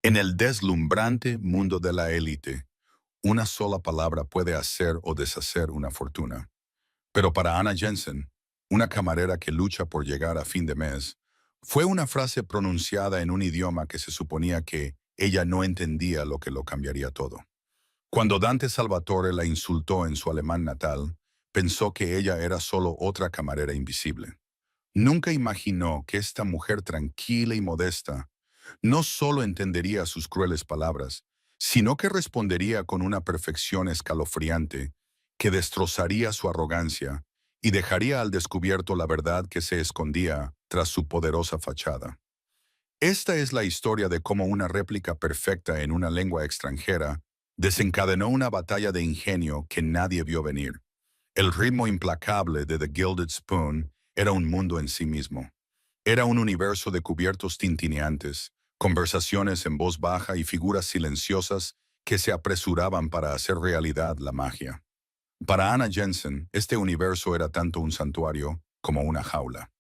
En el deslumbrante mundo de la élite, una sola palabra puede hacer o deshacer una fortuna. Pero para Anna Jensen, una camarera que lucha por llegar a fin de mes, fue una frase pronunciada en un idioma que se suponía que ella no entendía lo que lo cambiaría todo. Cuando Dante Salvatore la insultó en su alemán natal, pensó que ella era solo otra camarera invisible. Nunca imaginó que esta mujer tranquila y modesta no solo entendería sus crueles palabras, sino que respondería con una perfección escalofriante que destrozaría su arrogancia y dejaría al descubierto la verdad que se escondía tras su poderosa fachada. Esta es la historia de cómo una réplica perfecta en una lengua extranjera desencadenó una batalla de ingenio que nadie vio venir. El ritmo implacable de The Gilded Spoon era un mundo en sí mismo. Era un universo de cubiertos tintineantes, conversaciones en voz baja y figuras silenciosas que se apresuraban para hacer realidad la magia. Para Anna Jensen, este universo era tanto un santuario como una jaula.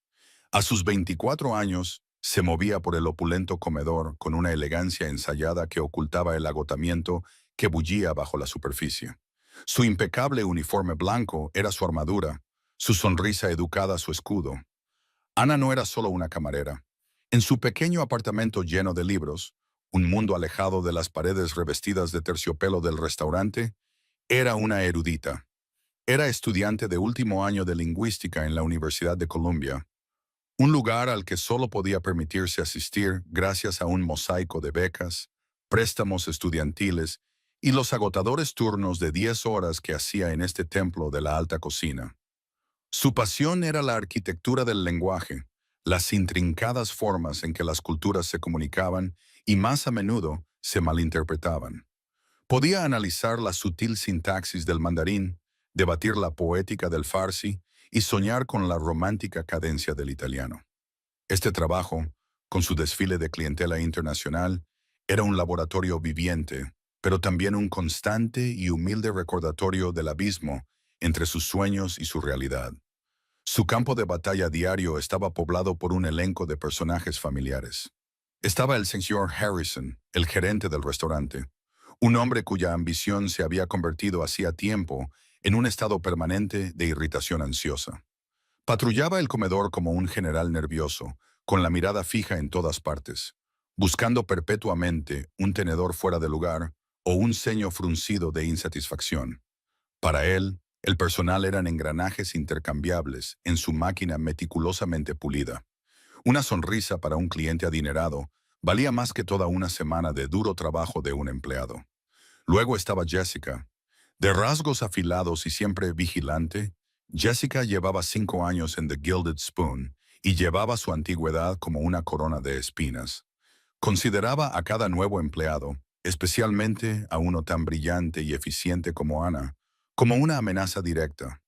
A sus 24 años, se movía por el opulento comedor con una elegancia ensayada que ocultaba el agotamiento que bullía bajo la superficie. Su impecable uniforme blanco era su armadura, su sonrisa educada su escudo. Ana no era solo una camarera. En su pequeño apartamento lleno de libros, un mundo alejado de las paredes revestidas de terciopelo del restaurante, era una erudita. Era estudiante de último año de lingüística en la Universidad de Columbia, un lugar al que solo podía permitirse asistir gracias a un mosaico de becas, préstamos estudiantiles y los agotadores turnos de 10 horas que hacía en este templo de la alta cocina. Su pasión era la arquitectura del lenguaje, las intrincadas formas en que las culturas se comunicaban y más a menudo se malinterpretaban. Podía analizar la sutil sintaxis del mandarín, debatir la poética del farsi y soñar con la romántica cadencia del italiano. Este trabajo, con su desfile de clientela internacional, era un laboratorio viviente, pero también un constante y humilde recordatorio del abismo entre sus sueños y su realidad. Su campo de batalla diario estaba poblado por un elenco de personajes familiares. Estaba el señor Harrison, el gerente del restaurante, un hombre cuya ambición se había convertido hacía tiempo en un estado permanente de irritación ansiosa. Patrullaba el comedor como un general nervioso, con la mirada fija en todas partes, buscando perpetuamente un tenedor fuera de lugar o un ceño fruncido de insatisfacción. Para él, el personal eran engranajes intercambiables en su máquina meticulosamente pulida. Una sonrisa para un cliente adinerado valía más que toda una semana de duro trabajo de un empleado. Luego estaba Jessica. De rasgos afilados y siempre vigilante, Jessica llevaba 5 años en The Gilded Spoon y llevaba su antigüedad como una corona de espinas. Consideraba a cada nuevo empleado, especialmente a uno tan brillante y eficiente como Ana, como una amenaza directa.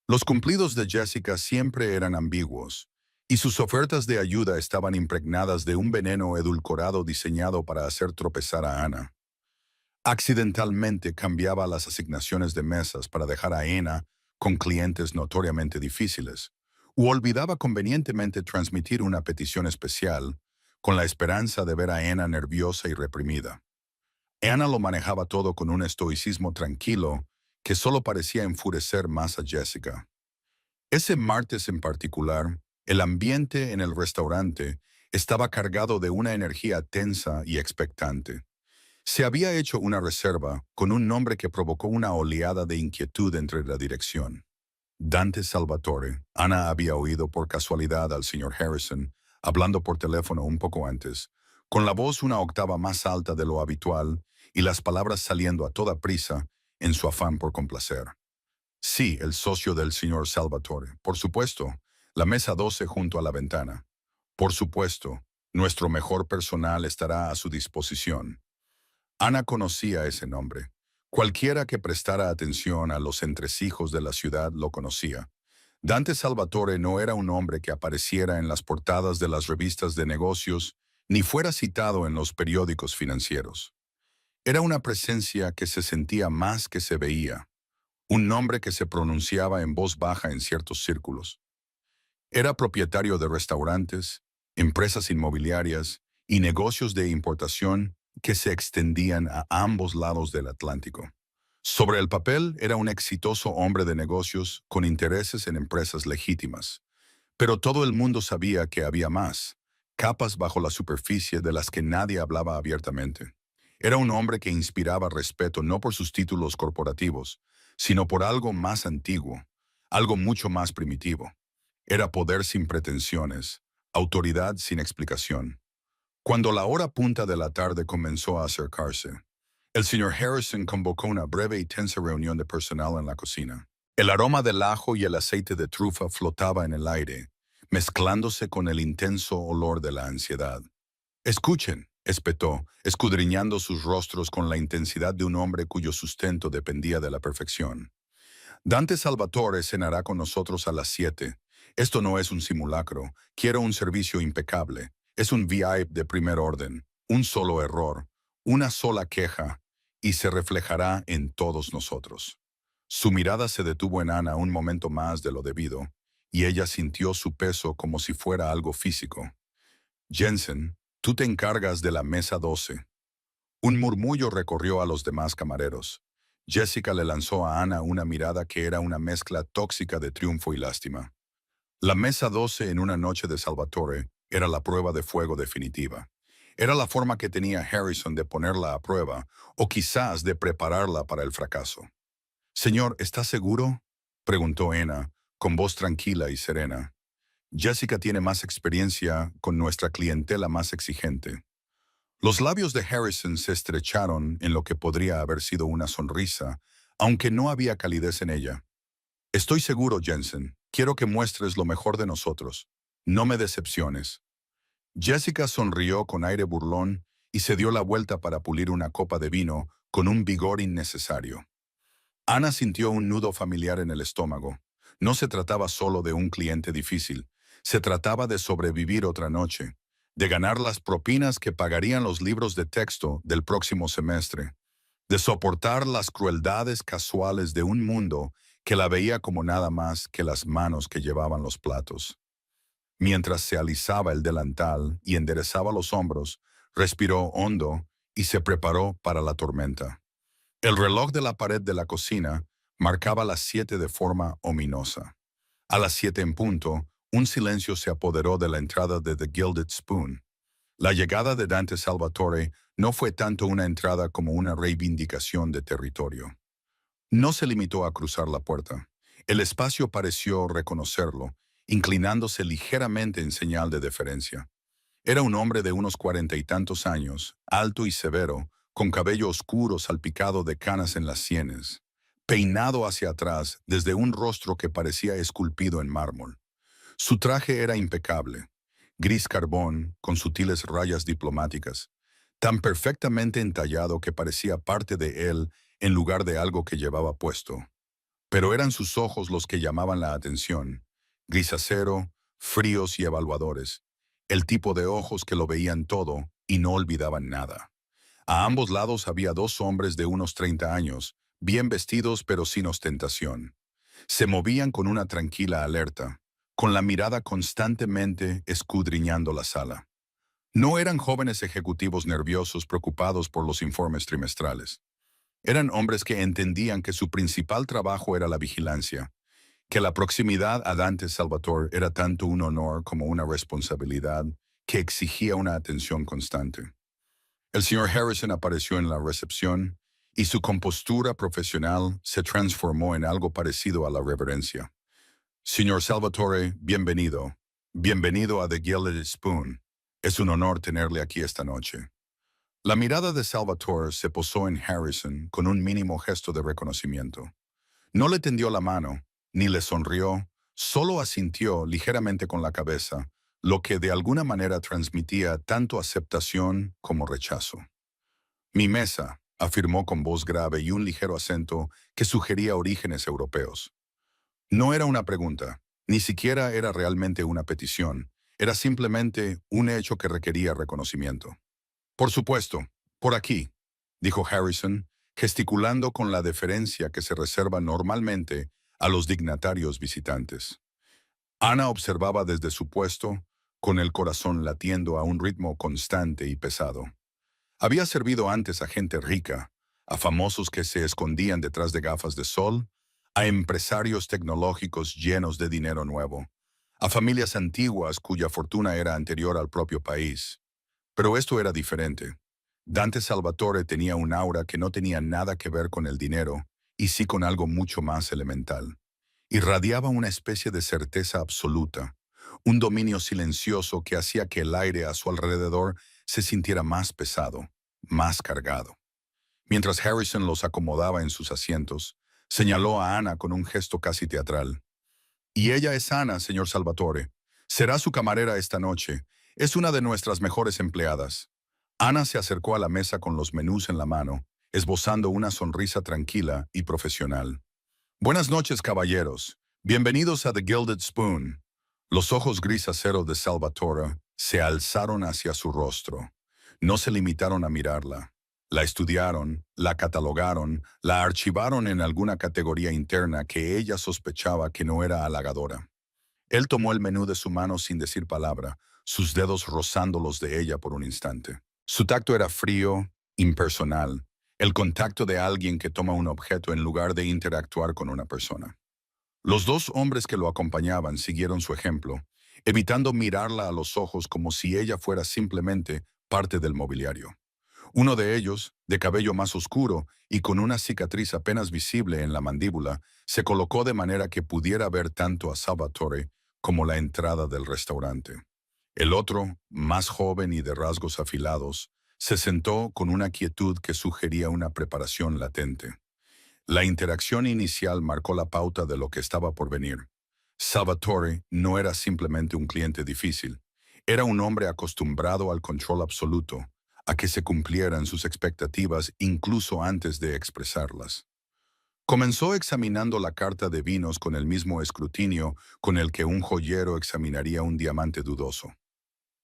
Los cumplidos de Jessica siempre eran ambiguos, y sus ofertas de ayuda estaban impregnadas de un veneno edulcorado diseñado para hacer tropezar a Ana. Accidentalmente cambiaba las asignaciones de mesas para dejar a Ana con clientes notoriamente difíciles, u olvidaba convenientemente transmitir una petición especial con la esperanza de ver a Ana nerviosa y reprimida. Ana lo manejaba todo con un estoicismo tranquilo que solo parecía enfurecer más a Jessica. Ese martes en particular, el ambiente en el restaurante estaba cargado de una energía tensa y expectante. Se había hecho una reserva con un nombre que provocó una oleada de inquietud entre la dirección. Dante Salvatore. Ana había oído por casualidad al señor Harrison hablando por teléfono un poco antes, con la voz una octava más alta de lo habitual y las palabras saliendo a toda prisa en su afán por complacer. Sí, el socio del señor Salvatore. Por supuesto, la mesa 12 junto a la ventana. Por supuesto, nuestro mejor personal estará a su disposición. Ana conocía ese nombre. Cualquiera que prestara atención a los entresijos de la ciudad lo conocía. Dante Salvatore no era un hombre que apareciera en las portadas de las revistas de negocios ni fuera citado en los periódicos financieros. Era una presencia que se sentía más que se veía, un nombre que se pronunciaba en voz baja en ciertos círculos. Era propietario de restaurantes, empresas inmobiliarias y negocios de importación que se extendían a ambos lados del Atlántico. Sobre el papel era un exitoso hombre de negocios con intereses en empresas legítimas, pero todo el mundo sabía que había más, capas bajo la superficie de las que nadie hablaba abiertamente. Era un hombre que inspiraba respeto no por sus títulos corporativos, sino por algo más antiguo, algo mucho más primitivo. Era poder sin pretensiones, autoridad sin explicación. Cuando la hora punta de la tarde comenzó a acercarse, el señor Harrison convocó una breve y tensa reunión de personal en la cocina. El aroma del ajo y el aceite de trufa flotaba en el aire, mezclándose con el intenso olor de la ansiedad. Escuchen, espetó, escudriñando sus rostros con la intensidad de un hombre cuyo sustento dependía de la perfección. Dante Salvatore cenará con nosotros a las 7. Esto no es un simulacro. Quiero un servicio impecable. Es un VIP de primer orden. Un solo error, una sola queja, y se reflejará en todos nosotros. Su mirada se detuvo en Ana un momento más de lo debido, y ella sintió su peso como si fuera algo físico. Jensen, tú te encargas de la mesa 12. Un murmullo recorrió a los demás camareros. Jessica le lanzó a Ana una mirada que era una mezcla tóxica de triunfo y lástima. La mesa 12 en una noche de Salvatore era la prueba de fuego definitiva. Era la forma que tenía Harrison de ponerla a prueba, o quizás de prepararla para el fracaso. «Señor, ¿está seguro?», preguntó Ana, con voz tranquila y serena. «Jessica tiene más experiencia con nuestra clientela más exigente». Los labios de Harrison se estrecharon en lo que podría haber sido una sonrisa, aunque no había calidez en ella. «Estoy seguro, Jensen. Quiero que muestres lo mejor de nosotros. No me decepciones». Jessica sonrió con aire burlón y se dio la vuelta para pulir una copa de vino con un vigor innecesario. Ana sintió un nudo familiar en el estómago. No se trataba solo de un cliente difícil. Se trataba de sobrevivir otra noche, de ganar las propinas que pagarían los libros de texto del próximo semestre, de soportar las crueldades casuales de un mundo que la veía como nada más que las manos que llevaban los platos. Mientras se alisaba el delantal y enderezaba los hombros, respiró hondo y se preparó para la tormenta. El reloj de la pared de la cocina marcaba las 7 de forma ominosa. A las 7 en punto, un silencio se apoderó de la entrada de The Gilded Spoon. La llegada de Dante Salvatore no fue tanto una entrada como una reivindicación de territorio. No se limitó a cruzar la puerta. El espacio pareció reconocerlo, inclinándose ligeramente en señal de deferencia. Era un hombre de unos 40 y tantos años, alto y severo, con cabello oscuro salpicado de canas en las sienes, peinado hacia atrás desde un rostro que parecía esculpido en mármol. Su traje era impecable, gris carbón, con sutiles rayas diplomáticas, tan perfectamente entallado que parecía parte de él en lugar de algo que llevaba puesto. Pero eran sus ojos los que llamaban la atención, grisacero, fríos y evaluadores, el tipo de ojos que lo veían todo y no olvidaban nada. A ambos lados había dos hombres de unos 30 años, bien vestidos pero sin ostentación. Se movían con una tranquila alerta, con la mirada constantemente escudriñando la sala. No eran jóvenes ejecutivos nerviosos preocupados por los informes trimestrales. Eran hombres que entendían que su principal trabajo era la vigilancia, que la proximidad a Dante Salvatore era tanto un honor como una responsabilidad que exigía una atención constante. El señor Harrison apareció en la recepción y su compostura profesional se transformó en algo parecido a la reverencia. «Señor Salvatore, bienvenido. Bienvenido a The Gilded Spoon. Es un honor tenerle aquí esta noche». La mirada de Salvatore se posó en Harrison con un mínimo gesto de reconocimiento. No le tendió la mano, ni le sonrió, solo asintió ligeramente con la cabeza, lo que de alguna manera transmitía tanto aceptación como rechazo. «Mi mesa», afirmó con voz grave y un ligero acento que sugería orígenes europeos. No era una pregunta, ni siquiera era realmente una petición, era simplemente un hecho que requería reconocimiento. «Por supuesto, por aquí», dijo Harrison, gesticulando con la deferencia que se reserva normalmente a los dignatarios visitantes. Ana observaba desde su puesto, con el corazón latiendo a un ritmo constante y pesado. Había servido antes a gente rica, a famosos que se escondían detrás de gafas de sol, a empresarios tecnológicos llenos de dinero nuevo, a familias antiguas cuya fortuna era anterior al propio país. Pero esto era diferente. Dante Salvatore tenía un aura que no tenía nada que ver con el dinero, y sí con algo mucho más elemental. Irradiaba una especie de certeza absoluta, un dominio silencioso que hacía que el aire a su alrededor se sintiera más pesado, más cargado. Mientras Harrison los acomodaba en sus asientos, señaló a Ana con un gesto casi teatral. Y ella es Ana, señor Salvatore. Será su camarera esta noche. Es una de nuestras mejores empleadas. Ana se acercó a la mesa con los menús en la mano, esbozando una sonrisa tranquila y profesional. Buenas noches, caballeros. Bienvenidos a The Gilded Spoon. Los ojos gris acero de Salvatore se alzaron hacia su rostro. No se limitaron a mirarla. La estudiaron, la catalogaron, la archivaron en alguna categoría interna que ella sospechaba que no era halagadora. Él tomó el menú de su mano sin decir palabra, sus dedos rozando los de ella por un instante. Su tacto era frío, impersonal, el contacto de alguien que toma un objeto en lugar de interactuar con una persona. Los dos hombres que lo acompañaban siguieron su ejemplo, evitando mirarla a los ojos como si ella fuera simplemente parte del mobiliario. Uno de ellos, de cabello más oscuro y con una cicatriz apenas visible en la mandíbula, se colocó de manera que pudiera ver tanto a Salvatore como la entrada del restaurante. El otro, más joven y de rasgos afilados, se sentó con una quietud que sugería una preparación latente. La interacción inicial marcó la pauta de lo que estaba por venir. Salvatore no era simplemente un cliente difícil, era un hombre acostumbrado al control absoluto, a que se cumplieran sus expectativas incluso antes de expresarlas. Comenzó examinando la carta de vinos con el mismo escrutinio con el que un joyero examinaría un diamante dudoso.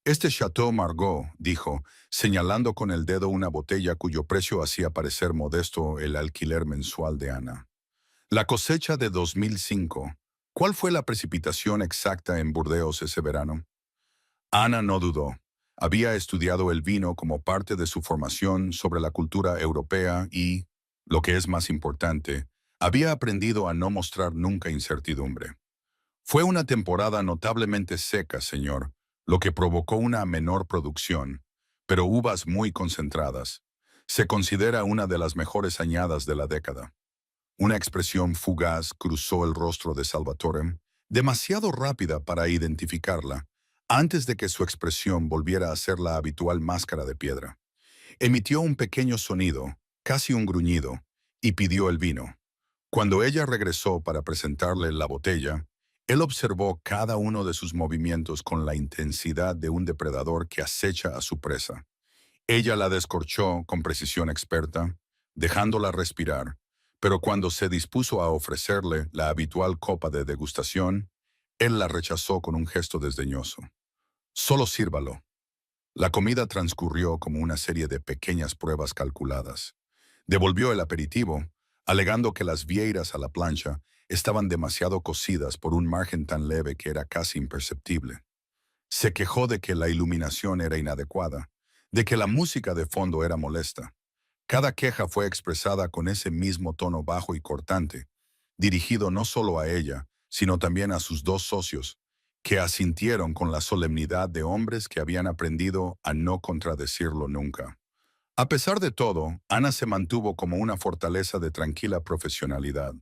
Este Chateau Margaux, dijo, señalando con el dedo una botella cuyo precio hacía parecer modesto el alquiler mensual de Ana. La cosecha de 2005. ¿Cuál fue la precipitación exacta en Burdeos ese verano? Ana no dudó. Había estudiado el vino como parte de su formación sobre la cultura europea y, lo que es más importante, había aprendido a no mostrar nunca incertidumbre. Fue una temporada notablemente seca, señor, lo que provocó una menor producción, pero uvas muy concentradas. Se considera una de las mejores añadas de la década. Una expresión fugaz cruzó el rostro de Salvatore, demasiado rápida para identificarla, antes de que su expresión volviera a ser la habitual máscara de piedra. Emitió un pequeño sonido, casi un gruñido, y pidió el vino. Cuando ella regresó para presentarle la botella, él observó cada uno de sus movimientos con la intensidad de un depredador que acecha a su presa. Ella la descorchó con precisión experta, dejándola respirar, pero cuando se dispuso a ofrecerle la habitual copa de degustación, él la rechazó con un gesto desdeñoso. Solo sírvalo. La comida transcurrió como una serie de pequeñas pruebas calculadas. Devolvió el aperitivo, alegando que las vieiras a la plancha estaban demasiado cocidas por un margen tan leve que era casi imperceptible. Se quejó de que la iluminación era inadecuada, de que la música de fondo era molesta. Cada queja fue expresada con ese mismo tono bajo y cortante, dirigido no solo a ella, sino también a sus dos socios, que asintieron con la solemnidad de hombres que habían aprendido a no contradecirlo nunca. A pesar de todo, Ana se mantuvo como una fortaleza de tranquila profesionalidad.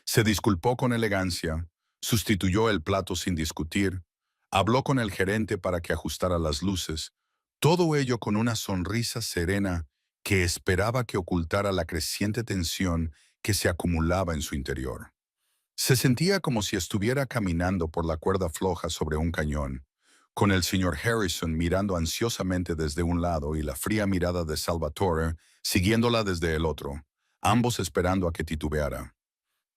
Se disculpó con elegancia, sustituyó el plato sin discutir, habló con el gerente para que ajustara las luces, todo ello con una sonrisa serena que esperaba que ocultara la creciente tensión que se acumulaba en su interior. Se sentía como si estuviera caminando por la cuerda floja sobre un cañón, con el señor Harrison mirando ansiosamente desde un lado y la fría mirada de Salvatore siguiéndola desde el otro, ambos esperando a que titubeara.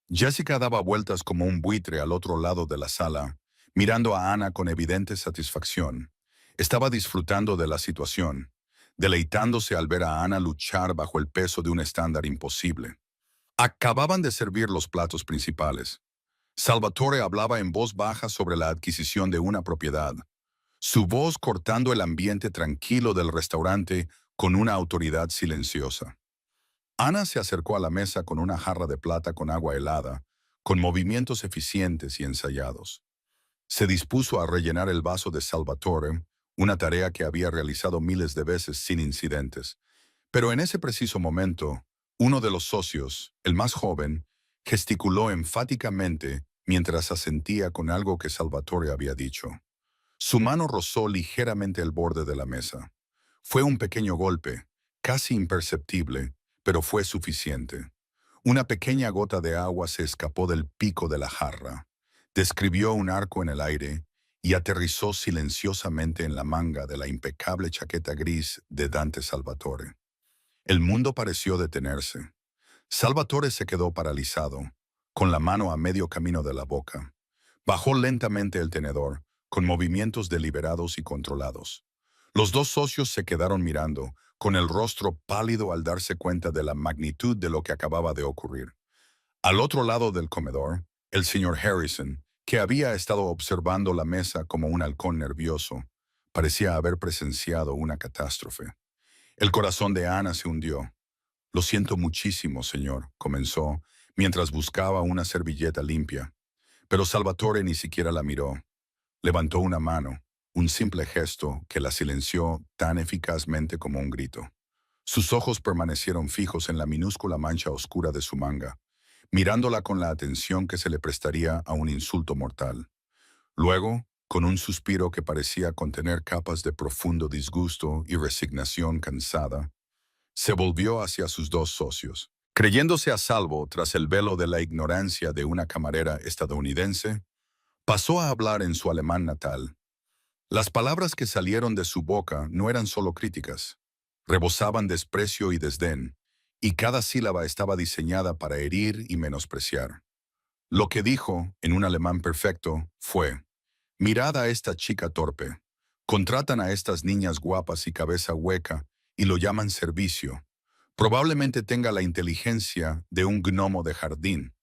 Jessica daba vueltas como un buitre al otro lado de la sala, mirando a Ana con evidente satisfacción. Estaba disfrutando de la situación, deleitándose al ver a Ana luchar bajo el peso de un estándar imposible. Acababan de servir los platos principales. Salvatore hablaba en voz baja sobre la adquisición de una propiedad, su voz cortando el ambiente tranquilo del restaurante con una autoridad silenciosa. Ana se acercó a la mesa con una jarra de plata con agua helada, con movimientos eficientes y ensayados. Se dispuso a rellenar el vaso de Salvatore, una tarea que había realizado miles de veces sin incidentes. Pero en ese preciso momento, uno de los socios, el más joven, gesticuló enfáticamente mientras asentía con algo que Salvatore había dicho. Su mano rozó ligeramente el borde de la mesa. Fue un pequeño golpe, casi imperceptible, pero fue suficiente. Una pequeña gota de agua se escapó del pico de la jarra, describió un arco en el aire y aterrizó silenciosamente en la manga de la impecable chaqueta gris de Dante Salvatore. El mundo pareció detenerse. Salvatore se quedó paralizado, con la mano a medio camino de la boca. Bajó lentamente el tenedor, con movimientos deliberados y controlados. Los dos socios se quedaron mirando, con el rostro pálido al darse cuenta de la magnitud de lo que acababa de ocurrir. Al otro lado del comedor, el señor Harrison, que había estado observando la mesa como un halcón nervioso, parecía haber presenciado una catástrofe. El corazón de Ana se hundió. «Lo siento muchísimo, señor», comenzó, mientras buscaba una servilleta limpia. Pero Salvatore ni siquiera la miró. Levantó una mano, un simple gesto que la silenció tan eficazmente como un grito. Sus ojos permanecieron fijos en la minúscula mancha oscura de su manga, mirándola con la atención que se le prestaría a un insulto mortal. Luego, con un suspiro que parecía contener capas de profundo disgusto y resignación cansada, se volvió hacia sus dos socios. Creyéndose a salvo tras el velo de la ignorancia de una camarera estadounidense, pasó a hablar en su alemán natal. Las palabras que salieron de su boca no eran solo críticas, rebosaban desprecio y desdén, y cada sílaba estaba diseñada para herir y menospreciar. Lo que dijo, en un alemán perfecto, fue: «Mirad a esta chica torpe. Contratan a estas niñas guapas y cabeza hueca y lo llaman servicio. Probablemente tenga la inteligencia de un gnomo de jardín.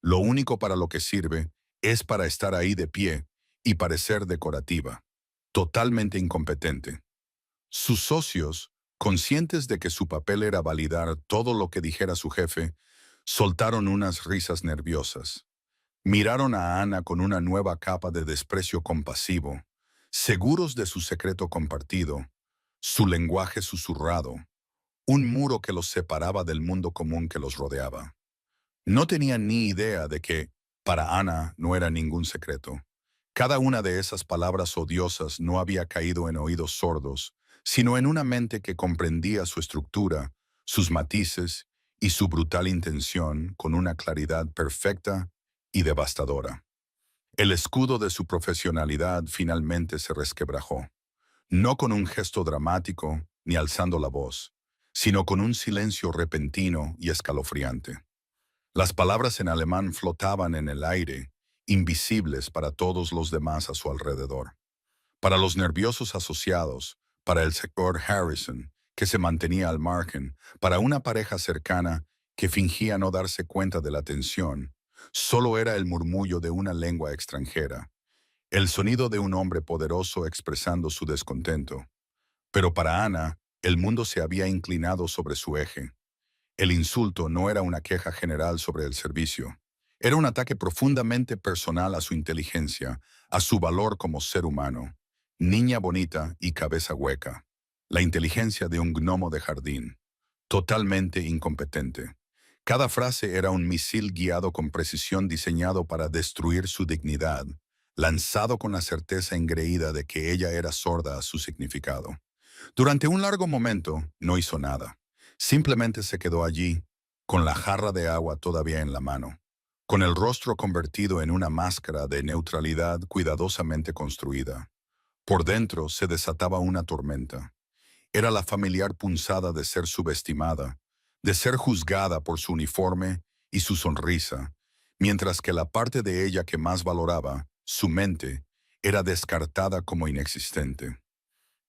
Lo único para lo que sirve es para estar ahí de pie y parecer decorativa. Totalmente incompetente». Sus socios, conscientes de que su papel era validar todo lo que dijera su jefe, soltaron unas risas nerviosas. Miraron a Ana con una nueva capa de desprecio compasivo, seguros de su secreto compartido, su lenguaje susurrado, un muro que los separaba del mundo común que los rodeaba. No tenían ni idea de que, para Ana, no era ningún secreto. Cada una de esas palabras odiosas no había caído en oídos sordos, sino en una mente que comprendía su estructura, sus matices y su brutal intención con una claridad perfecta y devastadora. El escudo de su profesionalidad finalmente se resquebrajó, no con un gesto dramático ni alzando la voz, sino con un silencio repentino y escalofriante. Las palabras en alemán flotaban en el aire, invisibles para todos los demás a su alrededor. Para los nerviosos asociados, para el señor Harrison, que se mantenía al margen, para una pareja cercana que fingía no darse cuenta de la tensión, solo era el murmullo de una lengua extranjera, el sonido de un hombre poderoso expresando su descontento. Pero para Ana, el mundo se había inclinado sobre su eje. El insulto no era una queja general sobre el servicio. Era un ataque profundamente personal a su inteligencia, a su valor como ser humano. Niña bonita y cabeza hueca. La inteligencia de un gnomo de jardín. Totalmente incompetente. Cada frase era un misil guiado con precisión diseñado para destruir su dignidad, lanzado con la certeza engreída de que ella era sorda a su significado. Durante un largo momento no hizo nada. Simplemente se quedó allí, con la jarra de agua todavía en la mano, con el rostro convertido en una máscara de neutralidad cuidadosamente construida. Por dentro se desataba una tormenta. Era la familiar punzada de ser subestimada, de ser juzgada por su uniforme y su sonrisa, mientras que la parte de ella que más valoraba, su mente, era descartada como inexistente.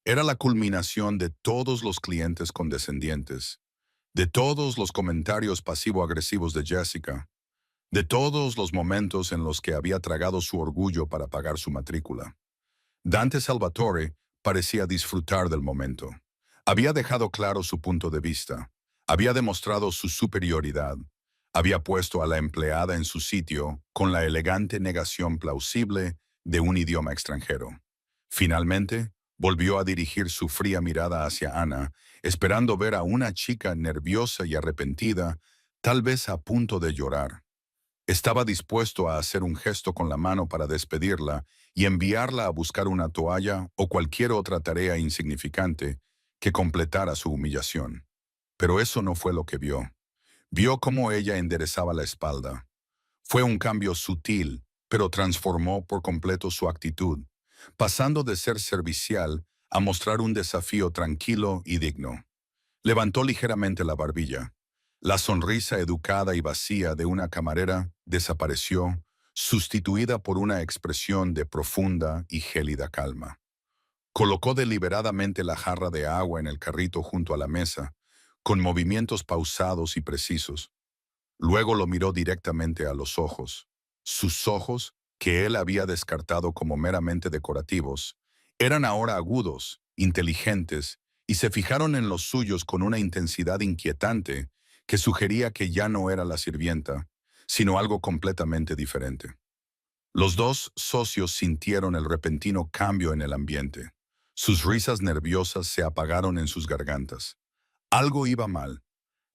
Era la culminación de todos los clientes condescendientes, de todos los comentarios pasivo-agresivos de Jessica, de todos los momentos en los que había tragado su orgullo para pagar su matrícula. Dante Salvatore parecía disfrutar del momento. Había dejado claro su punto de vista, había demostrado su superioridad, había puesto a la empleada en su sitio con la elegante negación plausible de un idioma extranjero. Finalmente, volvió a dirigir su fría mirada hacia Ana, esperando ver a una chica nerviosa y arrepentida, tal vez a punto de llorar. Estaba dispuesto a hacer un gesto con la mano para despedirla y enviarla a buscar una toalla o cualquier otra tarea insignificante que completara su humillación. Pero eso no fue lo que vio. Vio cómo ella enderezaba la espalda. Fue un cambio sutil, pero transformó por completo su actitud, pasando de ser servicial a mostrar un desafío tranquilo y digno. Levantó ligeramente la barbilla. La sonrisa educada y vacía de una camarera desapareció, sustituida por una expresión de profunda y gélida calma. Colocó deliberadamente la jarra de agua en el carrito junto a la mesa, con movimientos pausados y precisos. Luego lo miró directamente a los ojos. Sus ojos, que él había descartado como meramente decorativos, eran ahora agudos, inteligentes, y se fijaron en los suyos con una intensidad inquietante que sugería que ya no era la sirvienta, sino algo completamente diferente. Los dos socios sintieron el repentino cambio en el ambiente. Sus risas nerviosas se apagaron en sus gargantas. Algo iba mal.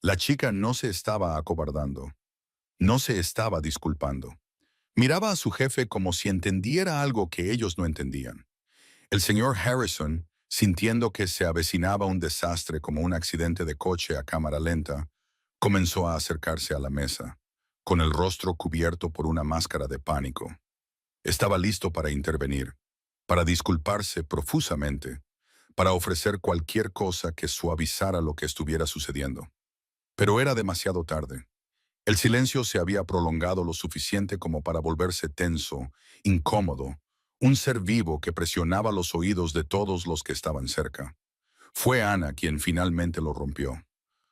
La chica no se estaba acobardando. No se estaba disculpando. Miraba a su jefe como si entendiera algo que ellos no entendían. El señor Harrison, sintiendo que se avecinaba un desastre como un accidente de coche a cámara lenta, comenzó a acercarse a la mesa, con el rostro cubierto por una máscara de pánico. Estaba listo para intervenir, para disculparse profusamente, para ofrecer cualquier cosa que suavizara lo que estuviera sucediendo. Pero era demasiado tarde. El silencio se había prolongado lo suficiente como para volverse tenso, incómodo, un ser vivo que presionaba los oídos de todos los que estaban cerca. Fue Ana quien finalmente lo rompió.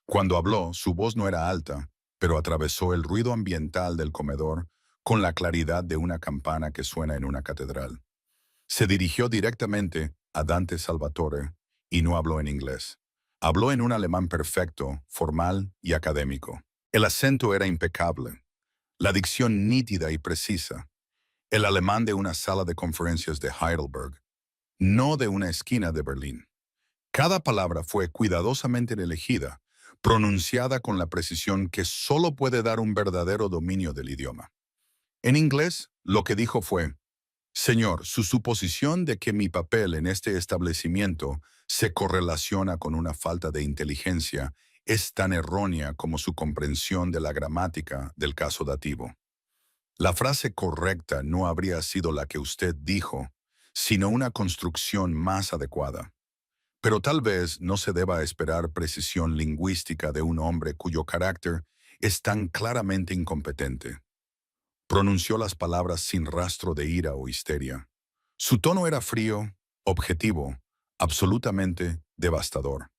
Cuando habló, su voz no era alta, pero atravesó el ruido ambiental del comedor con la claridad de una campana que suena en una catedral. Se dirigió directamente a Dante Salvatore y no habló en inglés. Habló en un alemán perfecto, formal y académico. El acento era impecable, la dicción nítida y precisa, el alemán de una sala de conferencias de Heidelberg, no de una esquina de Berlín. Cada palabra fue cuidadosamente elegida, pronunciada con la precisión que solo puede dar un verdadero dominio del idioma. En inglés, lo que dijo fue: Señor, su suposición de que mi papel en este establecimiento se correlaciona con una falta de inteligencia es tan errónea como su comprensión de la gramática del caso dativo. La frase correcta no habría sido la que usted dijo, sino una construcción más adecuada. Pero tal vez no se deba esperar precisión lingüística de un hombre cuyo carácter es tan claramente incompetente. Pronunció las palabras sin rastro de ira o histeria. Su tono era frío, objetivo, absolutamente devastador.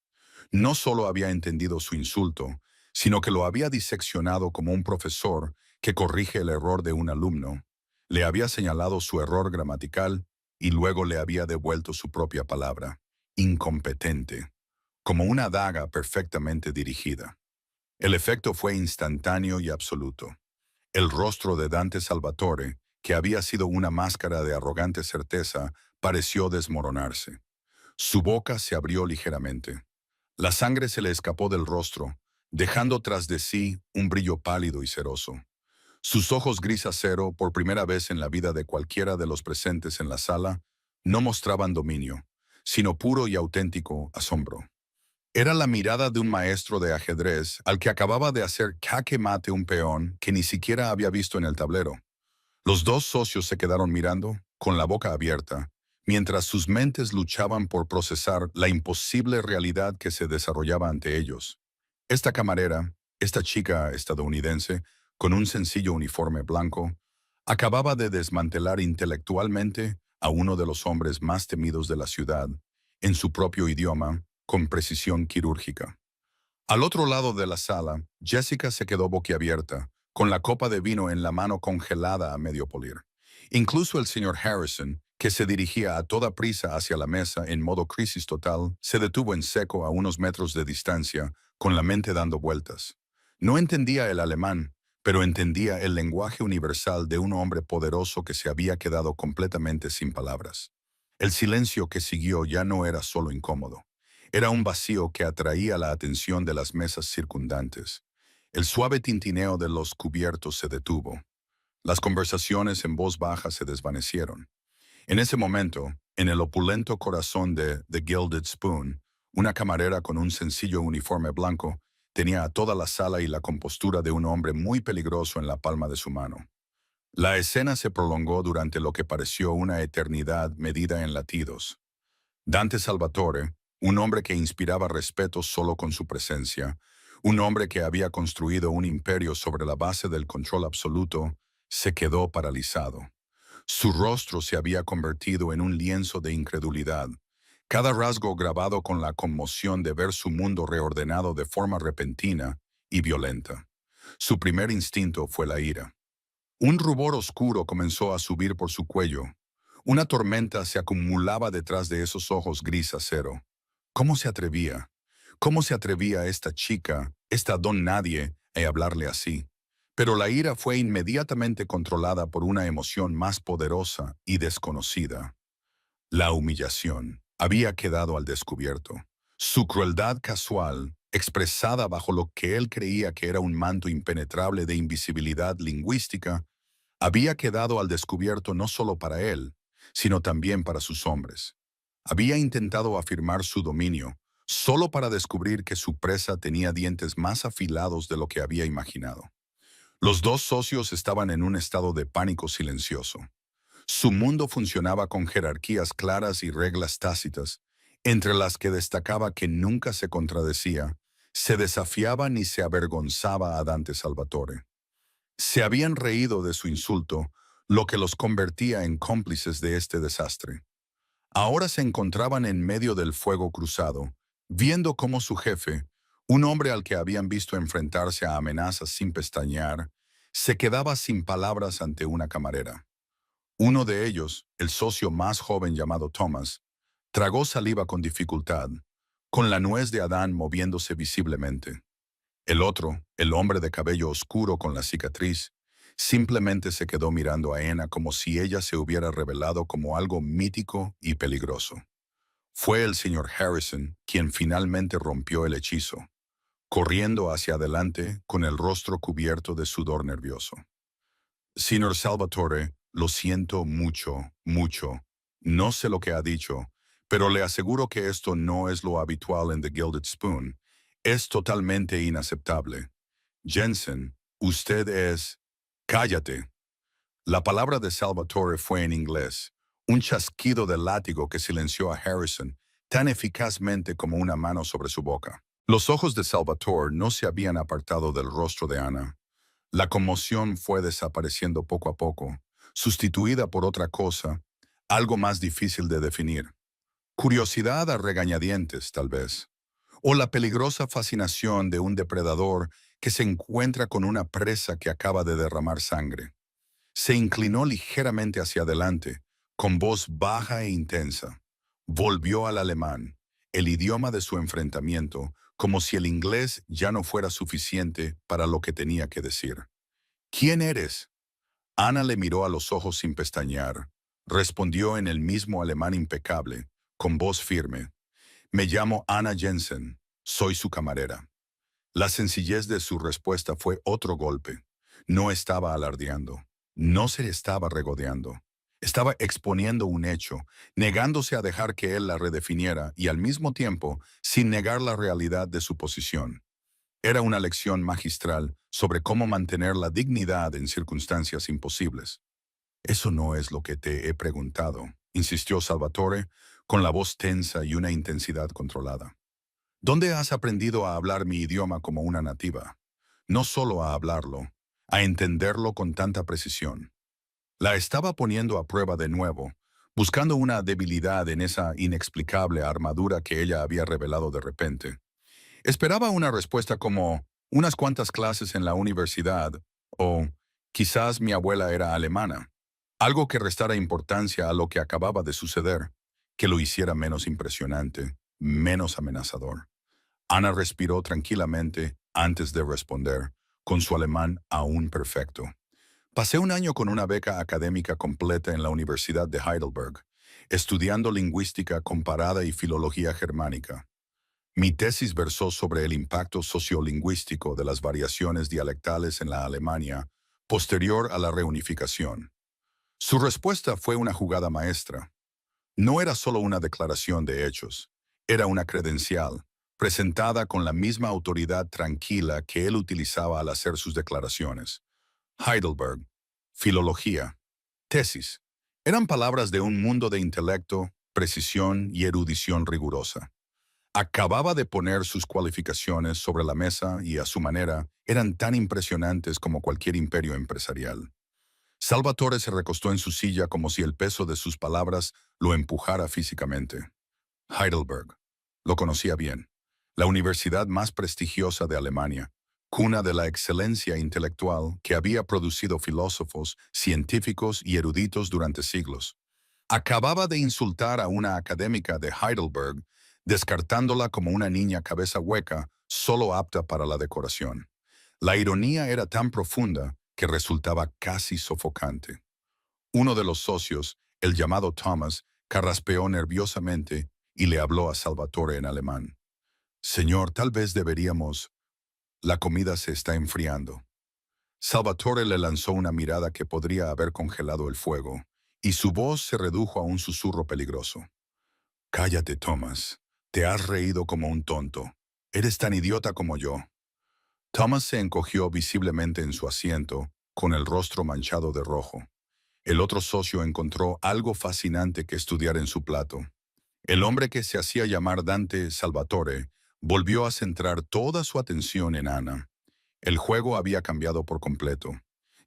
No solo había entendido su insulto, sino que lo había diseccionado como un profesor que corrige el error de un alumno. Le había señalado su error gramatical y luego le había devuelto su propia palabra, incompetente, como una daga perfectamente dirigida. El efecto fue instantáneo y absoluto. El rostro de Dante Salvatore, que había sido una máscara de arrogante certeza, pareció desmoronarse. Su boca se abrió ligeramente. La sangre se le escapó del rostro, dejando tras de sí un brillo pálido y ceroso. Sus ojos gris acero, por primera vez en la vida de cualquiera de los presentes en la sala, no mostraban dominio, sino puro y auténtico asombro. Era la mirada de un maestro de ajedrez al que acababa de hacer jaque mate un peón que ni siquiera había visto en el tablero. Los dos socios se quedaron mirando, con la boca abierta, mientras sus mentes luchaban por procesar la imposible realidad que se desarrollaba ante ellos. Esta camarera, esta chica estadounidense, con un sencillo uniforme blanco, acababa de desmantelar intelectualmente a uno de los hombres más temidos de la ciudad, en su propio idioma, con precisión quirúrgica. Al otro lado de la sala, Jessica se quedó boquiabierta, con la copa de vino en la mano congelada a medio polir. Incluso el señor Harrison, que se dirigía a toda prisa hacia la mesa en modo crisis total, se detuvo en seco a unos metros de distancia, con la mente dando vueltas. No entendía el alemán, pero entendía el lenguaje universal de un hombre poderoso que se había quedado completamente sin palabras. El silencio que siguió ya no era solo incómodo. Era un vacío que atraía la atención de las mesas circundantes. El suave tintineo de los cubiertos se detuvo. Las conversaciones en voz baja se desvanecieron. En ese momento, en el opulento corazón de The Gilded Spoon, una camarera con un sencillo uniforme blanco tenía a toda la sala y la compostura de un hombre muy peligroso en la palma de su mano. La escena se prolongó durante lo que pareció una eternidad medida en latidos. Dante Salvatore, un hombre que inspiraba respeto solo con su presencia, un hombre que había construido un imperio sobre la base del control absoluto, se quedó paralizado. Su rostro se había convertido en un lienzo de incredulidad, cada rasgo grabado con la conmoción de ver su mundo reordenado de forma repentina y violenta. Su primer instinto fue la ira. Un rubor oscuro comenzó a subir por su cuello. Una tormenta se acumulaba detrás de esos ojos gris acero. ¿Cómo se atrevía? ¿Cómo se atrevía esta chica, esta don nadie, a hablarle así? Pero la ira fue inmediatamente controlada por una emoción más poderosa y desconocida. La humillación había quedado al descubierto. Su crueldad casual, expresada bajo lo que él creía que era un manto impenetrable de invisibilidad lingüística, había quedado al descubierto no solo para él, sino también para sus hombres. Había intentado afirmar su dominio, solo para descubrir que su presa tenía dientes más afilados de lo que había imaginado. Los dos socios estaban en un estado de pánico silencioso. Su mundo funcionaba con jerarquías claras y reglas tácitas, entre las que destacaba que nunca se contradecía, se desafiaba ni se avergonzaba a Dante Salvatore. Se habían reído de su insulto, lo que los convertía en cómplices de este desastre. Ahora se encontraban en medio del fuego cruzado, viendo cómo su jefe, un hombre al que habían visto enfrentarse a amenazas sin pestañear, se quedaba sin palabras ante una camarera. Uno de ellos, el socio más joven llamado Thomas, tragó saliva con dificultad, con la nuez de Adán moviéndose visiblemente. El otro, el hombre de cabello oscuro con la cicatriz, simplemente se quedó mirando a Anna como si ella se hubiera revelado como algo mítico y peligroso. Fue el señor Harrison quien finalmente rompió el hechizo, corriendo hacia adelante con el rostro cubierto de sudor nervioso. Señor Salvatore, lo siento mucho, mucho. No sé lo que ha dicho, pero le aseguro que esto no es lo habitual en The Gilded Spoon. Es totalmente inaceptable. Jensen, usted es... Cállate. La palabra de Salvatore fue en inglés, un chasquido de látigo que silenció a Harrison tan eficazmente como una mano sobre su boca. Los ojos de Salvatore no se habían apartado del rostro de Anna. La conmoción fue desapareciendo poco a poco, sustituida por otra cosa, algo más difícil de definir. Curiosidad a regañadientes, tal vez. O la peligrosa fascinación de un depredador que se encuentra con una presa que acaba de derramar sangre. Se inclinó ligeramente hacia adelante, con voz baja e intensa. Volvió al alemán, el idioma de su enfrentamiento, como si el inglés ya no fuera suficiente para lo que tenía que decir. ¿Quién eres? Ana le miró a los ojos sin pestañear. Respondió en el mismo alemán impecable, con voz firme. Me llamo Anna Jensen, soy su camarera. La sencillez de su respuesta fue otro golpe. No estaba alardeando, no se estaba regodeando. Estaba exponiendo un hecho, negándose a dejar que él la redefiniera y al mismo tiempo sin negar la realidad de su posición. Era una lección magistral sobre cómo mantener la dignidad en circunstancias imposibles. Eso no es lo que te he preguntado, insistió Salvatore, con la voz tensa y una intensidad controlada. ¿Dónde has aprendido a hablar mi idioma como una nativa? No solo a hablarlo, a entenderlo con tanta precisión. La estaba poniendo a prueba de nuevo, buscando una debilidad en esa inexplicable armadura que ella había revelado de repente. Esperaba una respuesta como unas cuantas clases en la universidad o quizás mi abuela era alemana. Algo que restara importancia a lo que acababa de suceder, que lo hiciera menos impresionante, menos amenazador. Ana respiró tranquilamente antes de responder, con su alemán aún perfecto. Pasé un año con una beca académica completa en la Universidad de Heidelberg, estudiando lingüística comparada y filología germánica. Mi tesis versó sobre el impacto sociolingüístico de las variaciones dialectales en la Alemania posterior a la reunificación. Su respuesta fue una jugada maestra. No era solo una declaración de hechos, era una credencial, presentada con la misma autoridad tranquila que él utilizaba al hacer sus declaraciones. Heidelberg, filología, tesis. Eran palabras de un mundo de intelecto, precisión y erudición rigurosa. Acababa de poner sus cualificaciones sobre la mesa y, a su manera, eran tan impresionantes como cualquier imperio empresarial. Salvatore se recostó en su silla como si el peso de sus palabras lo empujara físicamente. Heidelberg. Lo conocía bien. La universidad más prestigiosa de Alemania, cuna de la excelencia intelectual que había producido filósofos, científicos y eruditos durante siglos. Acababa de insultar a una académica de Heidelberg, descartándola como una niña cabeza hueca, solo apta para la decoración. La ironía era tan profunda que resultaba casi sofocante. Uno de los socios, el llamado Thomas, carraspeó nerviosamente y le habló a Salvatore en alemán. Señor, tal vez deberíamos... La comida se está enfriando. Salvatore le lanzó una mirada que podría haber congelado el fuego, y su voz se redujo a un susurro peligroso. Cállate, Thomas. Te has reído como un tonto. Eres tan idiota como yo. Thomas se encogió visiblemente en su asiento, con el rostro manchado de rojo. El otro socio encontró algo fascinante que estudiar en su plato. El hombre que se hacía llamar Dante Salvatore volvió a centrar toda su atención en Ana. El juego había cambiado por completo.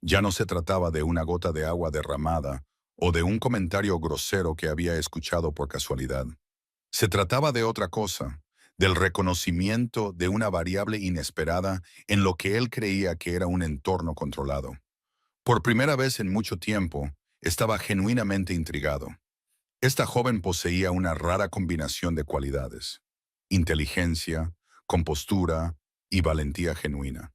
Ya no se trataba de una gota de agua derramada o de un comentario grosero que había escuchado por casualidad. Se trataba de otra cosa, del reconocimiento de una variable inesperada en lo que él creía que era un entorno controlado. Por primera vez en mucho tiempo, estaba genuinamente intrigado. Esta joven poseía una rara combinación de cualidades: inteligencia, compostura y valentía genuina.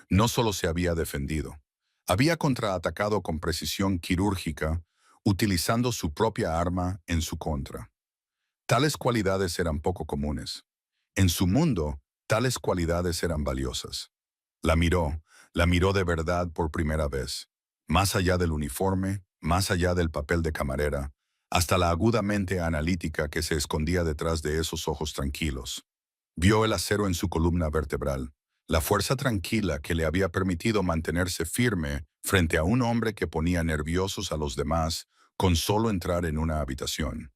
No solo se había defendido, había contraatacado con precisión quirúrgica, utilizando su propia arma en su contra. Tales cualidades eran poco comunes. En su mundo, tales cualidades eran valiosas. La miró de verdad por primera vez, más allá del uniforme, más allá del papel de camarera, hasta la agudamente analítica que se escondía detrás de esos ojos tranquilos. Vio el acero en su columna vertebral, la fuerza tranquila que le había permitido mantenerse firme frente a un hombre que ponía nerviosos a los demás con solo entrar en una habitación.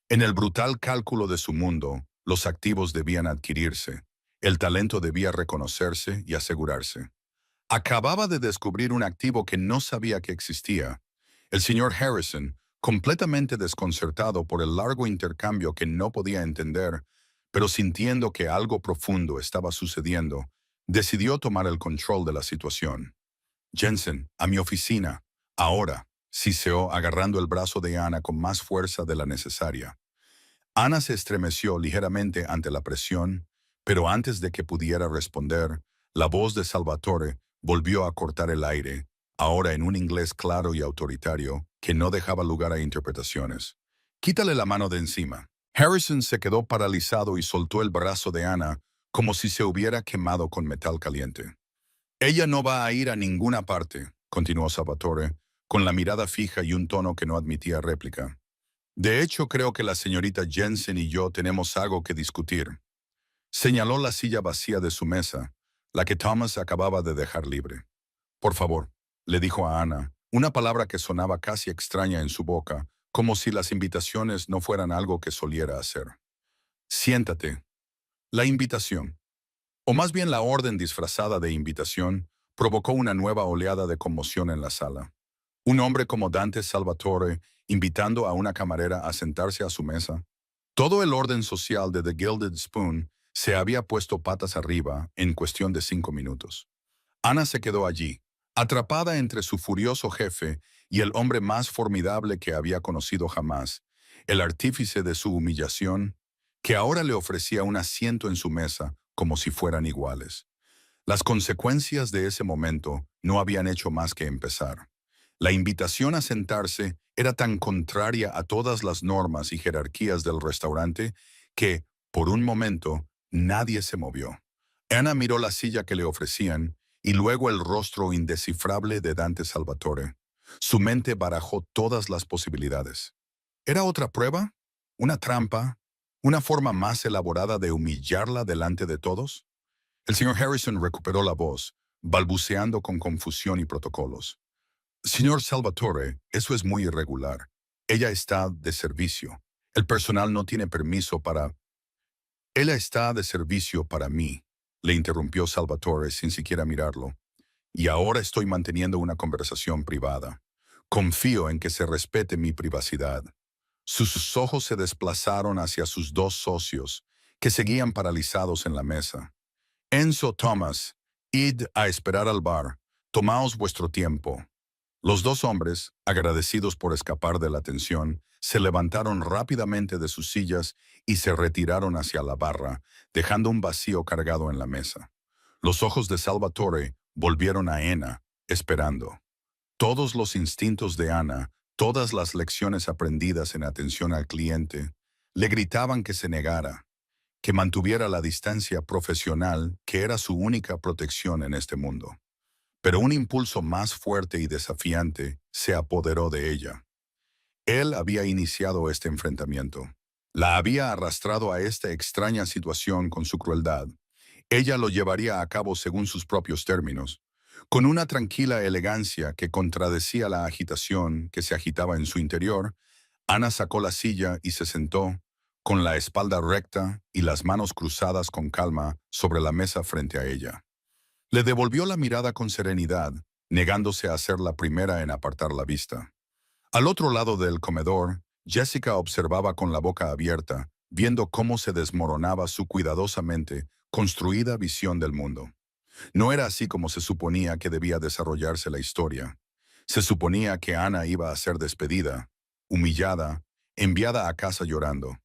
En el brutal cálculo de su mundo, los activos debían adquirirse, el talento debía reconocerse y asegurarse. Acababa de descubrir un activo que no sabía que existía. El señor Harrison, completamente desconcertado por el largo intercambio que no podía entender, pero sintiendo que algo profundo estaba sucediendo, decidió tomar el control de la situación. Jensen, a mi oficina, ahora, siseó agarrando el brazo de Ana con más fuerza de la necesaria. Ana se estremeció ligeramente ante la presión, pero antes de que pudiera responder, la voz de Salvatore volvió a cortar el aire, ahora en un inglés claro y autoritario que no dejaba lugar a interpretaciones. Quítale la mano de encima. Harrison se quedó paralizado y soltó el brazo de Ana como si se hubiera quemado con metal caliente. Ella no va a ir a ninguna parte, continuó Salvatore, con la mirada fija y un tono que no admitía réplica. De hecho, creo que la señorita Jensen y yo tenemos algo que discutir. Señaló la silla vacía de su mesa, la que Thomas acababa de dejar libre. Por favor, le dijo a Ana, una palabra que sonaba casi extraña en su boca, como si las invitaciones no fueran algo que soliera hacer. Siéntate. La invitación, o más bien la orden disfrazada de invitación, provocó una nueva oleada de conmoción en la sala. Un hombre como Dante Salvatore invitando a una camarera a sentarse a su mesa. Todo el orden social de The Gilded Spoon se había puesto patas arriba en cuestión de 5 minutos. Ana se quedó allí, Atrapada entre su furioso jefe y el hombre más formidable que había conocido jamás, el artífice de su humillación, que ahora le ofrecía un asiento en su mesa como si fueran iguales. Las consecuencias de ese momento no habían hecho más que empezar. La invitación a sentarse era tan contraria a todas las normas y jerarquías del restaurante que, por un momento, nadie se movió. Ana miró la silla que le ofrecían y luego el rostro indescifrable de Dante Salvatore. Su mente barajó todas las posibilidades. ¿Era otra prueba? ¿Una trampa? ¿Una forma más elaborada de humillarla delante de todos? El señor Harrison recuperó la voz, balbuceando con confusión y protocolos. Señor Salvatore, eso es muy irregular. Ella está de servicio. El personal no tiene permiso para... Ella está de servicio para mí, le interrumpió Salvatore sin siquiera mirarlo. Y ahora estoy manteniendo una conversación privada. Confío en que se respete mi privacidad. Sus ojos se desplazaron hacia sus dos socios, que seguían paralizados en la mesa. Enzo, Thomas, id a esperar al bar. Tomaos vuestro tiempo. Los dos hombres, agradecidos por escapar de la tensión, se levantaron rápidamente de sus sillas y se retiraron hacia la barra, dejando un vacío cargado en la mesa. Los ojos de Salvatore volvieron a Ana, esperando. Todos los instintos de Ana, todas las lecciones aprendidas en atención al cliente, le gritaban que se negara, que mantuviera la distancia profesional que era su única protección en este mundo. Pero un impulso más fuerte y desafiante se apoderó de ella. Él había iniciado este enfrentamiento. La había arrastrado a esta extraña situación con su crueldad. Ella lo llevaría a cabo según sus propios términos, con una tranquila elegancia que contradecía la agitación que se agitaba en su interior. Ana sacó la silla y se sentó, con la espalda recta y las manos cruzadas con calma sobre la mesa frente a ella. Le devolvió la mirada con serenidad, negándose a ser la primera en apartar la vista. Al otro lado del comedor, Jessica observaba con la boca abierta, viendo cómo se desmoronaba su cuidadosamente construida visión del mundo. No era así como se suponía que debía desarrollarse la historia. Se suponía que Ana iba a ser despedida, humillada, enviada a casa llorando.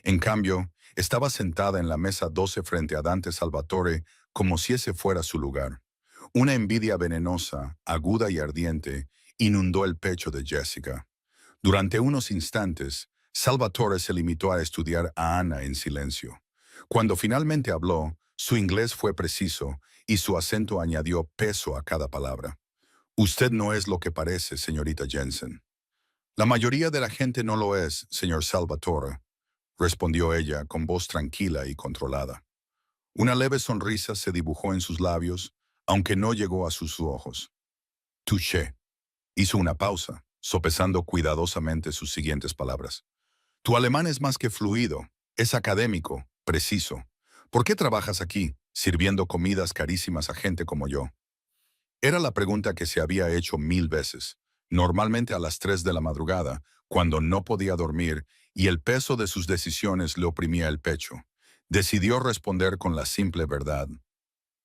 En cambio, estaba sentada en la mesa 12 frente a Dante Salvatore como si ese fuera su lugar. Una envidia venenosa, aguda y ardiente, inundó el pecho de Jessica. Durante unos instantes, Salvatore se limitó a estudiar a Ana en silencio. Cuando finalmente habló, su inglés fue preciso y su acento añadió peso a cada palabra. Usted no es lo que parece, señorita Jensen. La mayoría de la gente no lo es, señor Salvatore, respondió ella con voz tranquila y controlada. Una leve sonrisa se dibujó en sus labios, aunque no llegó a sus ojos. Touché. Hizo una pausa, sopesando cuidadosamente sus siguientes palabras. Tu alemán es más que fluido, es académico, preciso. ¿Por qué trabajas aquí, sirviendo comidas carísimas a gente como yo? Era la pregunta que se había hecho 1000 veces, normalmente a las 3 de la madrugada, cuando no podía dormir y el peso de sus decisiones le oprimía el pecho. Decidió responder con la simple verdad.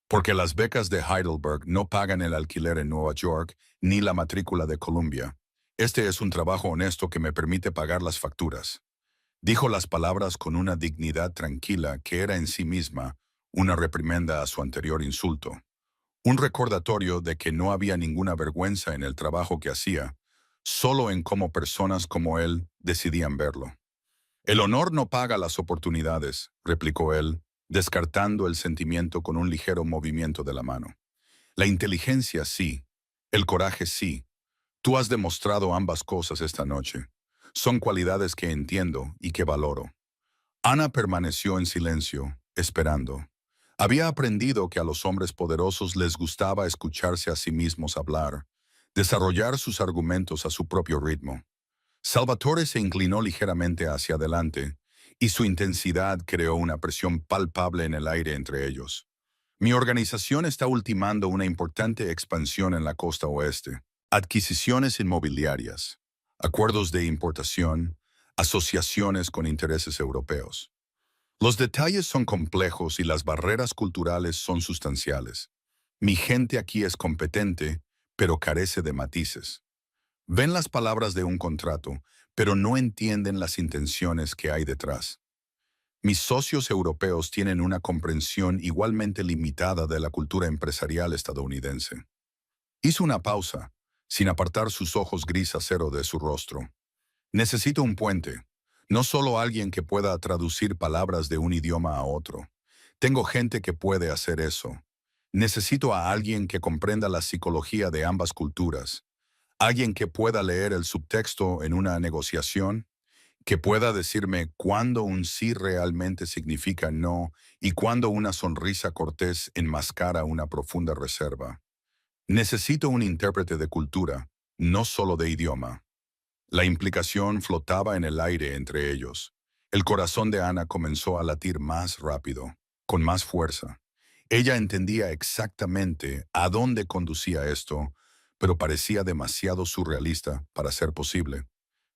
Porque las becas de Heidelberg no pagan el alquiler en Nueva York ni la matrícula de Columbia. Este es un trabajo honesto que me permite pagar las facturas. Dijo las palabras con una dignidad tranquila que era en sí misma una reprimenda a su anterior insulto. Un recordatorio de que no había ninguna vergüenza en el trabajo que hacía, solo en cómo personas como él decidían verlo. El honor no paga las oportunidades, replicó él, descartando el sentimiento con un ligero movimiento de la mano. La inteligencia sí, el coraje sí. Tú has demostrado ambas cosas esta noche. Son cualidades que entiendo y que valoro. Ana permaneció en silencio, esperando. Había aprendido que a los hombres poderosos les gustaba escucharse a sí mismos hablar, desarrollar sus argumentos a su propio ritmo. Salvatore se inclinó ligeramente hacia adelante, y su intensidad creó una presión palpable en el aire entre ellos. Mi organización está ultimando una importante expansión en la costa oeste. Adquisiciones inmobiliarias, acuerdos de importación, asociaciones con intereses europeos. Los detalles son complejos y las barreras culturales son sustanciales. Mi gente aquí es competente, pero carece de matices. Ven las palabras de un contrato, pero no entienden las intenciones que hay detrás. Mis socios europeos tienen una comprensión igualmente limitada de la cultura empresarial estadounidense. Hizo una pausa, sin apartar sus ojos gris acero de su rostro. Necesito un puente, no solo alguien que pueda traducir palabras de un idioma a otro. Tengo gente que puede hacer eso. Necesito a alguien que comprenda la psicología de ambas culturas, alguien que pueda leer el subtexto en una negociación, que pueda decirme cuándo un sí realmente significa no y cuándo una sonrisa cortés enmascara una profunda reserva. Necesito un intérprete de cultura, no solo de idioma. La implicación flotaba en el aire entre ellos. El corazón de Ana comenzó a latir más rápido, con más fuerza. Ella entendía exactamente a dónde conducía esto, pero parecía demasiado surrealista para ser posible.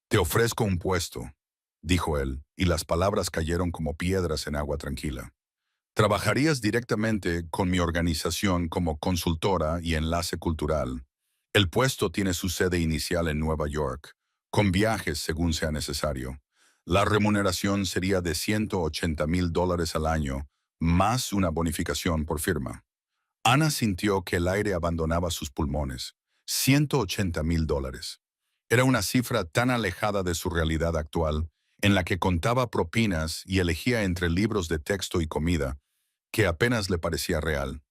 «Te ofrezco un puesto», dijo él, y las palabras cayeron como piedras en agua tranquila. «Trabajarías directamente con mi organización como consultora y enlace cultural. El puesto tiene su sede inicial en Nueva York, con viajes según sea necesario. La remuneración sería de $180,000 al año, más una bonificación por firma». Ana sintió que el aire abandonaba sus pulmones. $180,000. Era una cifra tan alejada de su realidad actual, en la que contaba propinas y elegía entre libros de texto y comida, que apenas le parecía real.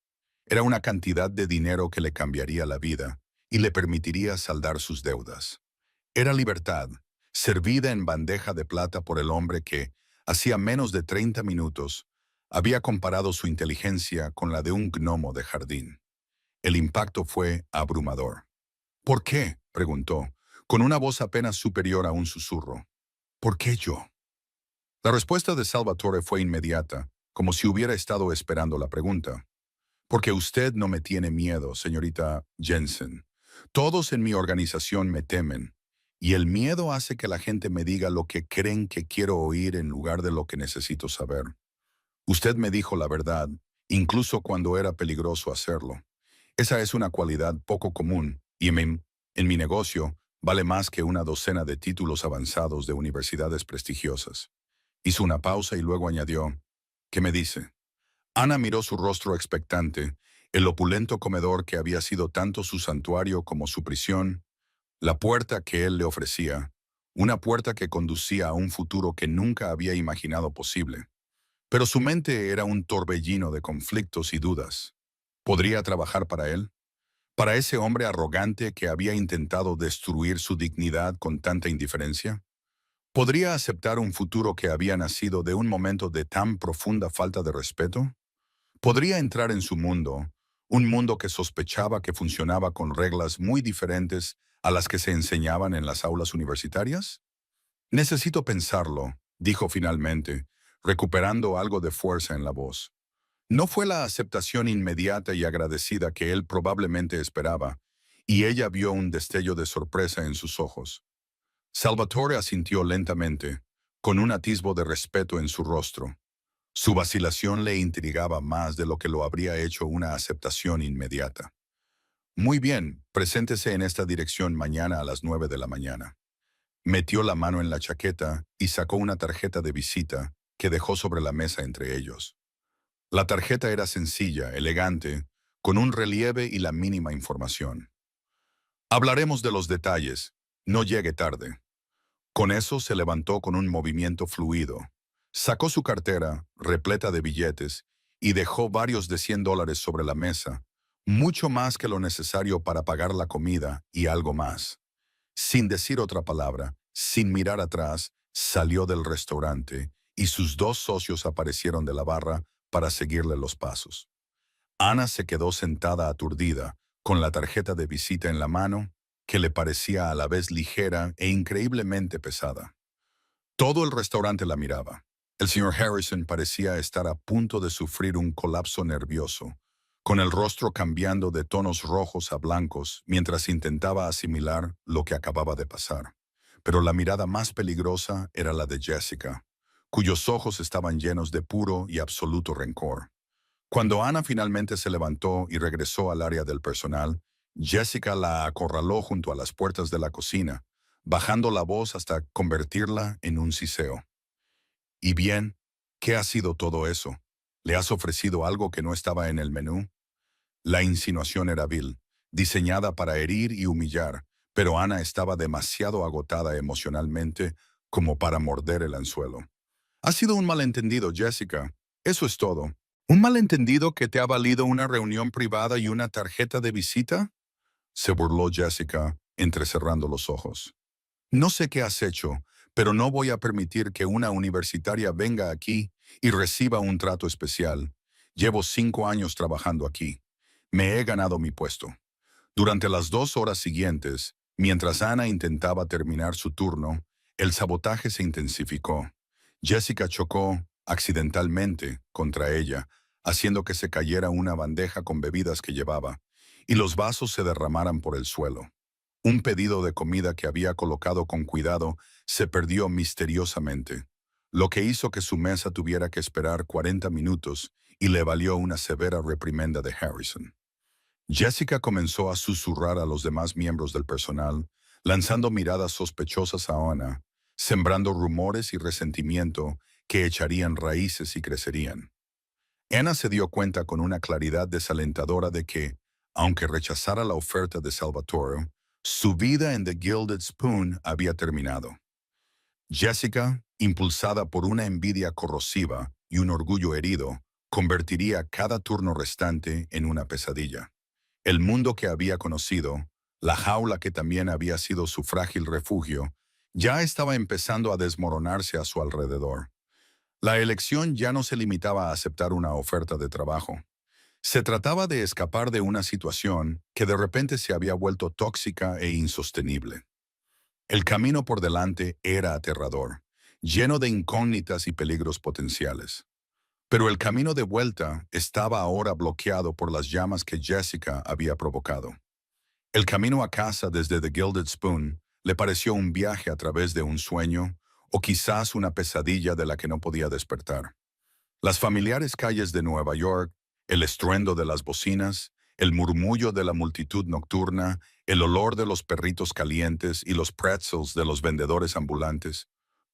Era una cantidad de dinero que le cambiaría la vida y le permitiría saldar sus deudas. Era libertad, servida en bandeja de plata por el hombre que, hacía menos de 30 minutos, había comparado su inteligencia con la de un gnomo de jardín. El impacto fue abrumador. «¿Por qué?», preguntó, con una voz apenas superior a un susurro. «¿Por qué yo?». La respuesta de Salvatore fue inmediata, como si hubiera estado esperando la pregunta. «Porque usted no me tiene miedo, señorita Jensen. Todos en mi organización me temen, y el miedo hace que la gente me diga lo que creen que quiero oír en lugar de lo que necesito saber. Usted me dijo la verdad, incluso cuando era peligroso hacerlo. Esa es una cualidad poco común, y en mi negocio vale más que una docena de títulos avanzados de universidades prestigiosas». Hizo una pausa y luego añadió, «¿Qué me dice?». Ana miró su rostro expectante, el opulento comedor que había sido tanto su santuario como su prisión, la puerta que él le ofrecía, una puerta que conducía a un futuro que nunca había imaginado posible. Pero su mente era un torbellino de conflictos y dudas. ¿Podría trabajar para él? ¿Para ese hombre arrogante que había intentado destruir su dignidad con tanta indiferencia? ¿Podría aceptar un futuro que había nacido de un momento de tan profunda falta de respeto? ¿Podría entrar en su mundo, un mundo que sospechaba que funcionaba con reglas muy diferentes a las que se enseñaban en las aulas universitarias? «Necesito pensarlo», dijo finalmente, recuperando algo de fuerza en la voz. No fue la aceptación inmediata y agradecida que él probablemente esperaba, y ella vio un destello de sorpresa en sus ojos. Salvatore asintió lentamente, con un atisbo de respeto en su rostro. Su vacilación le intrigaba más de lo que lo habría hecho una aceptación inmediata. «Muy bien, preséntese en esta dirección mañana a las 9 de la mañana». Metió la mano en la chaqueta y sacó una tarjeta de visita que dejó sobre la mesa entre ellos. La tarjeta era sencilla, elegante, con un relieve y la mínima información. «Hablaremos de los detalles. No llegue tarde». Con eso se levantó con un movimiento fluido. Sacó su cartera, repleta de billetes, y dejó varios de $100 sobre la mesa, mucho más que lo necesario para pagar la comida y algo más. Sin decir otra palabra, sin mirar atrás, salió del restaurante y sus dos socios aparecieron de la barra para seguirle los pasos. Ana se quedó sentada aturdida, con la tarjeta de visita en la mano, que le parecía a la vez ligera e increíblemente pesada. Todo el restaurante la miraba. El señor Harrison parecía estar a punto de sufrir un colapso nervioso, con el rostro cambiando de tonos rojos a blancos mientras intentaba asimilar lo que acababa de pasar. Pero la mirada más peligrosa era la de Jessica, cuyos ojos estaban llenos de puro y absoluto rencor. Cuando Ana finalmente se levantó y regresó al área del personal, Jessica la acorraló junto a las puertas de la cocina, bajando la voz hasta convertirla en un siseo. ¿Y bien, qué ha sido todo eso? ¿Le has ofrecido algo que no estaba en el menú? La insinuación era vil, diseñada para herir y humillar, pero Ana estaba demasiado agotada emocionalmente como para morder el anzuelo. Ha sido un malentendido, Jessica. Eso es todo. ¿Un malentendido que te ha valido una reunión privada y una tarjeta de visita? Se burló Jessica, entrecerrando los ojos. No sé qué has hecho, pero no voy a permitir que una universitaria venga aquí y reciba un trato especial. Llevo 5 años trabajando aquí. Me he ganado mi puesto. Durante las 2 horas siguientes, mientras Ana intentaba terminar su turno, el sabotaje se intensificó. Jessica chocó, accidentalmente, contra ella, haciendo que se cayera una bandeja con bebidas que llevaba, y los vasos se derramaran por el suelo. Un pedido de comida que había colocado con cuidado se perdió misteriosamente, lo que hizo que su mesa tuviera que esperar 40 minutos y le valió una severa reprimenda de Harrison. Jessica comenzó a susurrar a los demás miembros del personal, lanzando miradas sospechosas a Ana, sembrando rumores y resentimiento que echarían raíces y crecerían. Ana se dio cuenta con una claridad desalentadora de que, aunque rechazara la oferta de Salvatore, su vida en The Gilded Spoon había terminado. Jessica, impulsada por una envidia corrosiva y un orgullo herido, convertiría cada turno restante en una pesadilla. El mundo que había conocido, la jaula que también había sido su frágil refugio, ya estaba empezando a desmoronarse a su alrededor. La elección ya no se limitaba a aceptar una oferta de trabajo. Se trataba de escapar de una situación que de repente se había vuelto tóxica e insostenible. El camino por delante era aterrador, lleno de incógnitas y peligros potenciales. Pero el camino de vuelta estaba ahora bloqueado por las llamas que Jessica había provocado. El camino a casa desde The Gilded Spoon le pareció un viaje a través de un sueño o quizás una pesadilla de la que no podía despertar. Las familiares calles de Nueva York, el estruendo de las bocinas, el murmullo de la multitud nocturna, el olor de los perritos calientes y los pretzels de los vendedores ambulantes,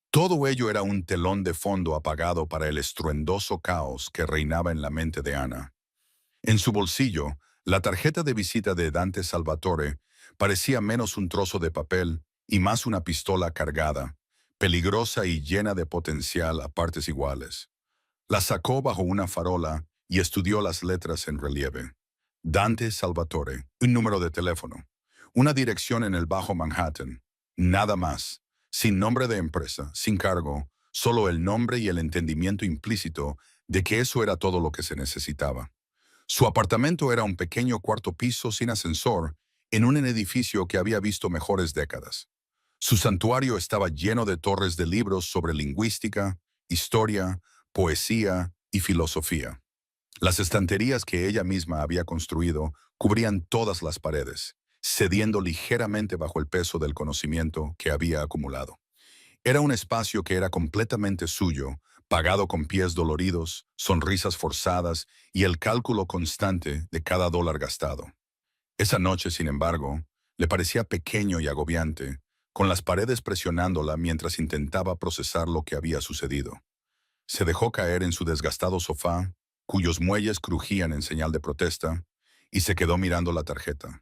todo ello era un telón de fondo apagado para el estruendoso caos que reinaba en la mente de Ana. En su bolsillo, la tarjeta de visita de Dante Salvatore parecía menos un trozo de papel y más una pistola cargada, peligrosa y llena de potencial a partes iguales. La sacó bajo una farola y estudió las letras en relieve. Dante Salvatore, un número de teléfono, una dirección en el Bajo Manhattan, nada más, sin nombre de empresa, sin cargo, solo el nombre y el entendimiento implícito de que eso era todo lo que se necesitaba. Su apartamento era un pequeño cuarto piso sin ascensor en un edificio que había visto mejores décadas. Su santuario estaba lleno de torres de libros sobre lingüística, historia, poesía y filosofía. Las estanterías que ella misma había construido cubrían todas las paredes, cediendo ligeramente bajo el peso del conocimiento que había acumulado. Era un espacio que era completamente suyo, pagado con pies doloridos, sonrisas forzadas y el cálculo constante de cada dólar gastado. Esa noche, sin embargo, le parecía pequeño y agobiante, con las paredes presionándola mientras intentaba procesar lo que había sucedido. Se dejó caer en su desgastado sofá, cuyos muelles crujían en señal de protesta, y se quedó mirando la tarjeta.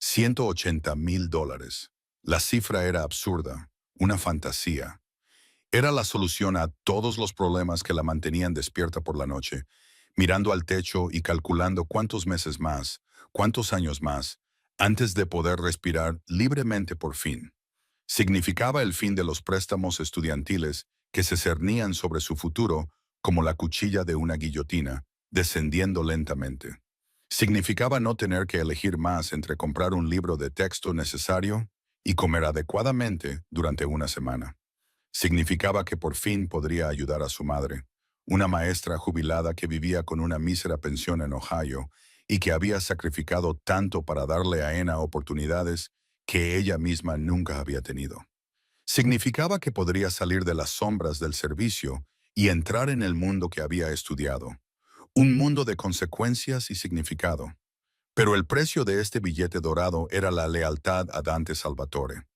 $180,000. La cifra era absurda, una fantasía. Era la solución a todos los problemas que la mantenían despierta por la noche, mirando al techo y calculando cuántos meses más, cuántos años más, antes de poder respirar libremente por fin. Significaba el fin de los préstamos estudiantiles que se cernían sobre su futuro como la cuchilla de una guillotina, descendiendo lentamente. Significaba no tener que elegir más entre comprar un libro de texto necesario y comer adecuadamente durante una semana. Significaba que por fin podría ayudar a su madre, una maestra jubilada que vivía con una mísera pensión en Ohio y que había sacrificado tanto para darle a Anna oportunidades que ella misma nunca había tenido. Significaba que podría salir de las sombras del servicio y entrar en el mundo que había estudiado, un mundo de consecuencias y significado. Pero el precio de este billete dorado era la lealtad a Dante Salvatore.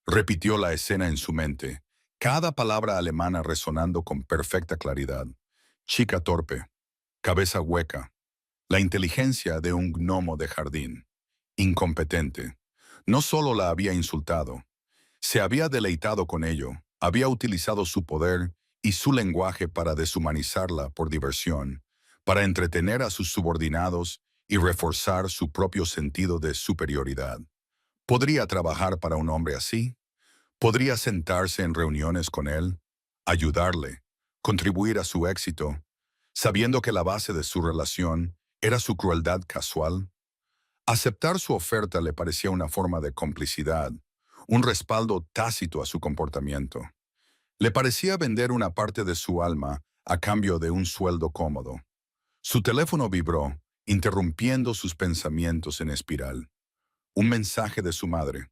Repitió la escena en su mente, cada palabra alemana resonando con perfecta claridad. Chica torpe, cabeza hueca, la inteligencia de un gnomo de jardín. Incompetente. No solo la había insultado, se había deleitado con ello, había utilizado su poder y su lenguaje para deshumanizarla por diversión, para entretener a sus subordinados y reforzar su propio sentido de superioridad. ¿Podría trabajar para un hombre así? ¿Podría sentarse en reuniones con él, ayudarle, contribuir a su éxito, sabiendo que la base de su relación era su crueldad casual? Aceptar su oferta le parecía una forma de complicidad, un respaldo tácito a su comportamiento. Le parecía vender una parte de su alma a cambio de un sueldo cómodo. Su teléfono vibró, interrumpiendo sus pensamientos en espiral. Un mensaje de su madre.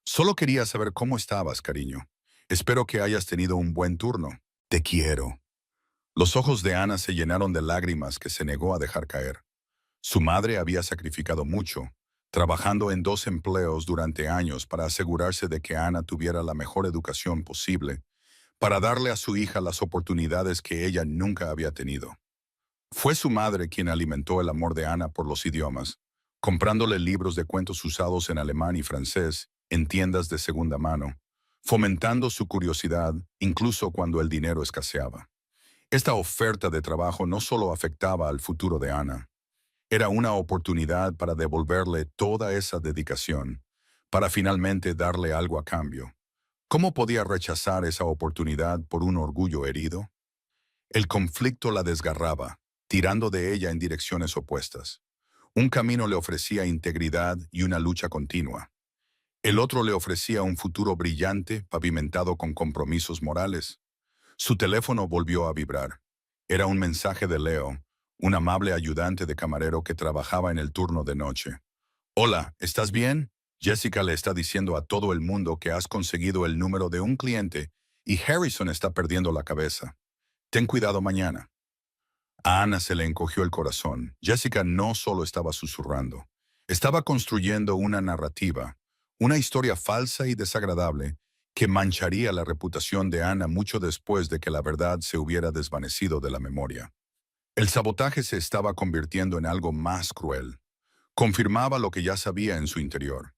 Solo quería saber cómo estabas, cariño. Espero que hayas tenido un buen turno. Te quiero. Los ojos de Ana se llenaron de lágrimas que se negó a dejar caer. Su madre había sacrificado mucho, trabajando en 2 empleos durante años para asegurarse de que Ana tuviera la mejor educación posible, para darle a su hija las oportunidades que ella nunca había tenido. Fue su madre quien alimentó el amor de Ana por los idiomas, comprándole libros de cuentos usados en alemán y francés en tiendas de segunda mano, fomentando su curiosidad incluso cuando el dinero escaseaba. Esta oferta de trabajo no solo afectaba al futuro de Ana, era una oportunidad para devolverle toda esa dedicación, para finalmente darle algo a cambio. ¿Cómo podía rechazar esa oportunidad por un orgullo herido? El conflicto la desgarraba, tirando de ella en direcciones opuestas. Un camino le ofrecía integridad y una lucha continua. El otro le ofrecía un futuro brillante, pavimentado con compromisos morales. Su teléfono volvió a vibrar. Era un mensaje de Leo, un amable ayudante de camarero que trabajaba en el turno de noche. Hola, ¿estás bien? Jessica le está diciendo a todo el mundo que has conseguido el número de un cliente y Harrison está perdiendo la cabeza. Ten cuidado mañana. A Ana se le encogió el corazón. Jessica no solo estaba susurrando, estaba construyendo una narrativa, una historia falsa y desagradable que mancharía la reputación de Ana mucho después de que la verdad se hubiera desvanecido de la memoria. El sabotaje se estaba convirtiendo en algo más cruel. Confirmaba lo que ya sabía en su interior.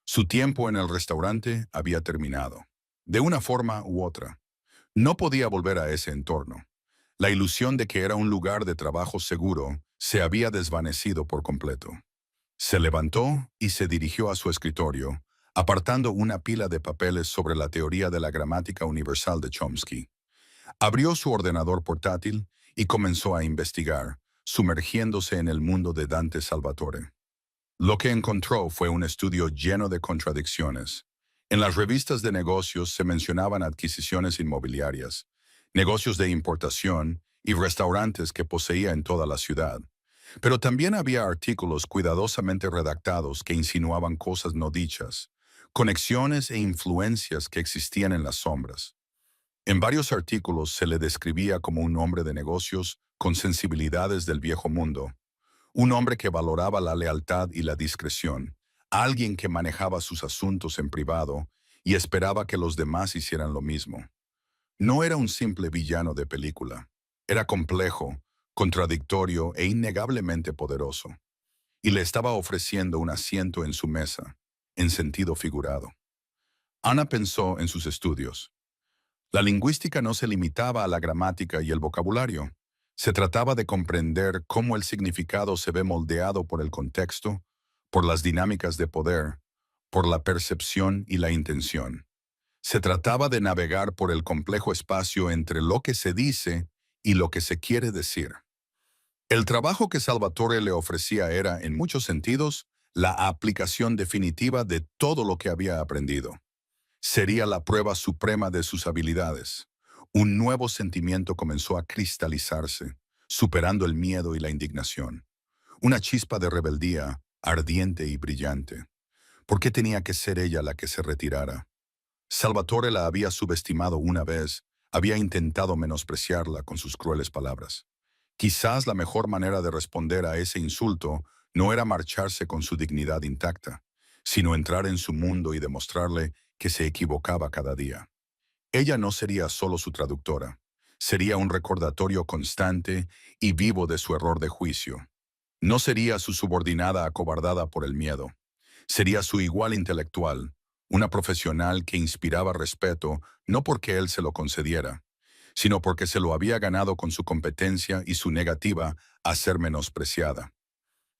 Su tiempo en el restaurante había terminado. De una forma u otra. No podía volver a ese entorno. La ilusión de que era un lugar de trabajo seguro se había desvanecido por completo. Se levantó y se dirigió a su escritorio, apartando una pila de papeles sobre la teoría de la gramática universal de Chomsky. Abrió su ordenador portátil y comenzó a investigar, sumergiéndose en el mundo de Dante Salvatore. Lo que encontró fue un estudio lleno de contradicciones. En las revistas de negocios se mencionaban adquisiciones inmobiliarias, negocios de importación y restaurantes que poseía en toda la ciudad. Pero también había artículos cuidadosamente redactados que insinuaban cosas no dichas, conexiones e influencias que existían en las sombras. En varios artículos se le describía como un hombre de negocios con sensibilidades del viejo mundo, un hombre que valoraba la lealtad y la discreción, alguien que manejaba sus asuntos en privado y esperaba que los demás hicieran lo mismo. No era un simple villano de película. Era complejo, contradictorio e innegablemente poderoso. Y le estaba ofreciendo un asiento en su mesa, en sentido figurado. Ana pensó en sus estudios. La lingüística no se limitaba a la gramática y el vocabulario. Se trataba de comprender cómo el significado se ve moldeado por el contexto, por las dinámicas de poder, por la percepción y la intención. Se trataba de navegar por el complejo espacio entre lo que se dice y lo que se quiere decir. El trabajo que Salvatore le ofrecía era, en muchos sentidos, la aplicación definitiva de todo lo que había aprendido. Sería la prueba suprema de sus habilidades. Un nuevo sentimiento comenzó a cristalizarse, superando el miedo y la indignación. Una chispa de rebeldía, ardiente y brillante. ¿Por qué tenía que ser ella la que se retirara? Salvatore la había subestimado una vez, había intentado menospreciarla con sus crueles palabras. Quizás la mejor manera de responder a ese insulto no era marcharse con su dignidad intacta, sino entrar en su mundo y demostrarle que se equivocaba cada día. Ella no sería solo su traductora, sería un recordatorio constante y vivo de su error de juicio. No sería su subordinada acobardada por el miedo, sería su igual intelectual, una profesional que inspiraba respeto no porque él se lo concediera, sino porque se lo había ganado con su competencia y su negativa a ser menospreciada.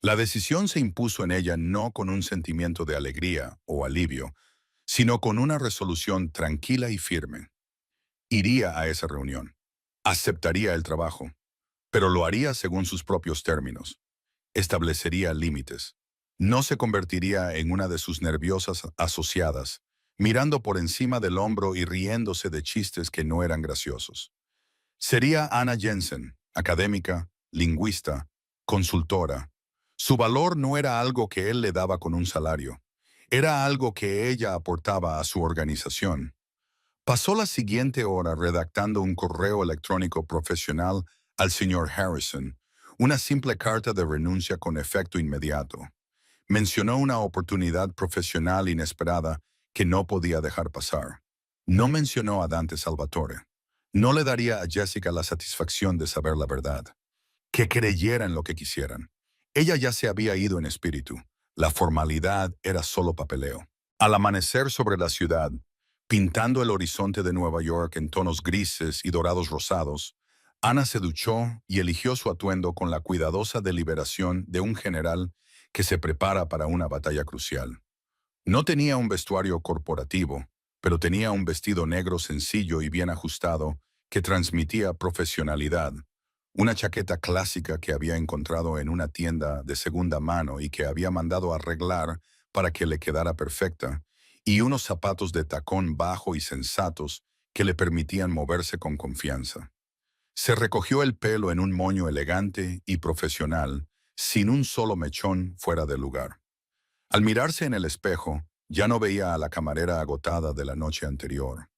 La decisión se impuso en ella no con un sentimiento de alegría o alivio, sino con una resolución tranquila y firme. Iría a esa reunión, aceptaría el trabajo, pero lo haría según sus propios términos. Establecería límites. No se convertiría en una de sus nerviosas asociadas, mirando por encima del hombro y riéndose de chistes que no eran graciosos. Sería Anna Jensen, académica, lingüista, consultora. Su valor no era algo que él le daba con un salario, era algo que ella aportaba a su organización. Pasó la siguiente hora redactando un correo electrónico profesional al señor Harrison, una simple carta de renuncia con efecto inmediato. Mencionó una oportunidad profesional inesperada que no podía dejar pasar. No mencionó a Dante Salvatore. No le daría a Jessica la satisfacción de saber la verdad. Que creyera en lo que quisieran. Ella ya se había ido en espíritu. La formalidad era solo papeleo. Al amanecer sobre la ciudad, pintando el horizonte de Nueva York en tonos grises y dorados rosados, Ana se duchó y eligió su atuendo con la cuidadosa deliberación de un general que se prepara para una batalla crucial. No tenía un vestuario corporativo, pero tenía un vestido negro sencillo y bien ajustado que transmitía profesionalidad, una chaqueta clásica que había encontrado en una tienda de segunda mano y que había mandado arreglar para que le quedara perfecta, y unos zapatos de tacón bajo y sensatos que le permitían moverse con confianza. Se recogió el pelo en un moño elegante y profesional, sin un solo mechón fuera de lugar. Al mirarse en el espejo, ya no veía a la camarera agotada de la noche anterior.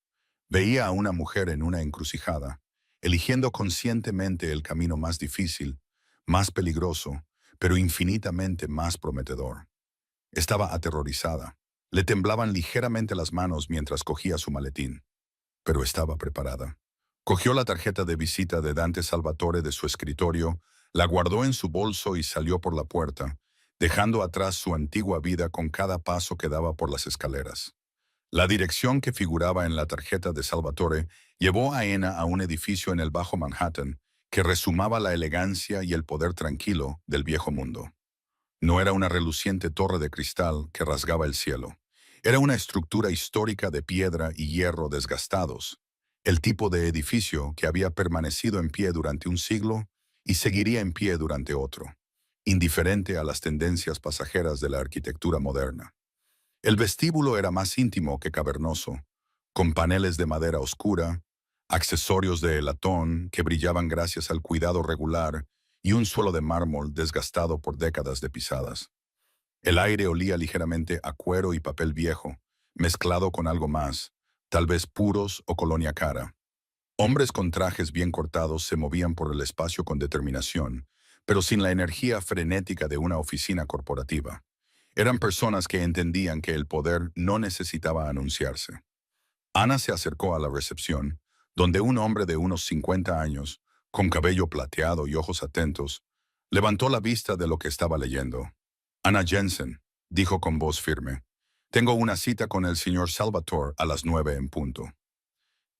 Veía a una mujer en una encrucijada, eligiendo conscientemente el camino más difícil, más peligroso, pero infinitamente más prometedor. Estaba aterrorizada. Le temblaban ligeramente las manos mientras cogía su maletín, pero estaba preparada. Cogió la tarjeta de visita de Dante Salvatore de su escritorio, la guardó en su bolso y salió por la puerta, dejando atrás su antigua vida con cada paso que daba por las escaleras. La dirección que figuraba en la tarjeta de Salvatore llevó a Ena a un edificio en el Bajo Manhattan que resumaba la elegancia y el poder tranquilo del viejo mundo. No era una reluciente torre de cristal que rasgaba el cielo. Era una estructura histórica de piedra y hierro desgastados, el tipo de edificio que había permanecido en pie durante un siglo y seguiría en pie durante otro, indiferente a las tendencias pasajeras de la arquitectura moderna. El vestíbulo era más íntimo que cavernoso, con paneles de madera oscura, accesorios de latón que brillaban gracias al cuidado regular y un suelo de mármol desgastado por décadas de pisadas. El aire olía ligeramente a cuero y papel viejo, mezclado con algo más, tal vez puros o colonia cara. Hombres con trajes bien cortados se movían por el espacio con determinación, pero sin la energía frenética de una oficina corporativa. Eran personas que entendían que el poder no necesitaba anunciarse. Ana se acercó a la recepción, donde un hombre de unos 50 años, con cabello plateado y ojos atentos, levantó la vista de lo que estaba leyendo. Anna Jensen, dijo con voz firme, tengo una cita con el señor Salvatore a las 9 en punto.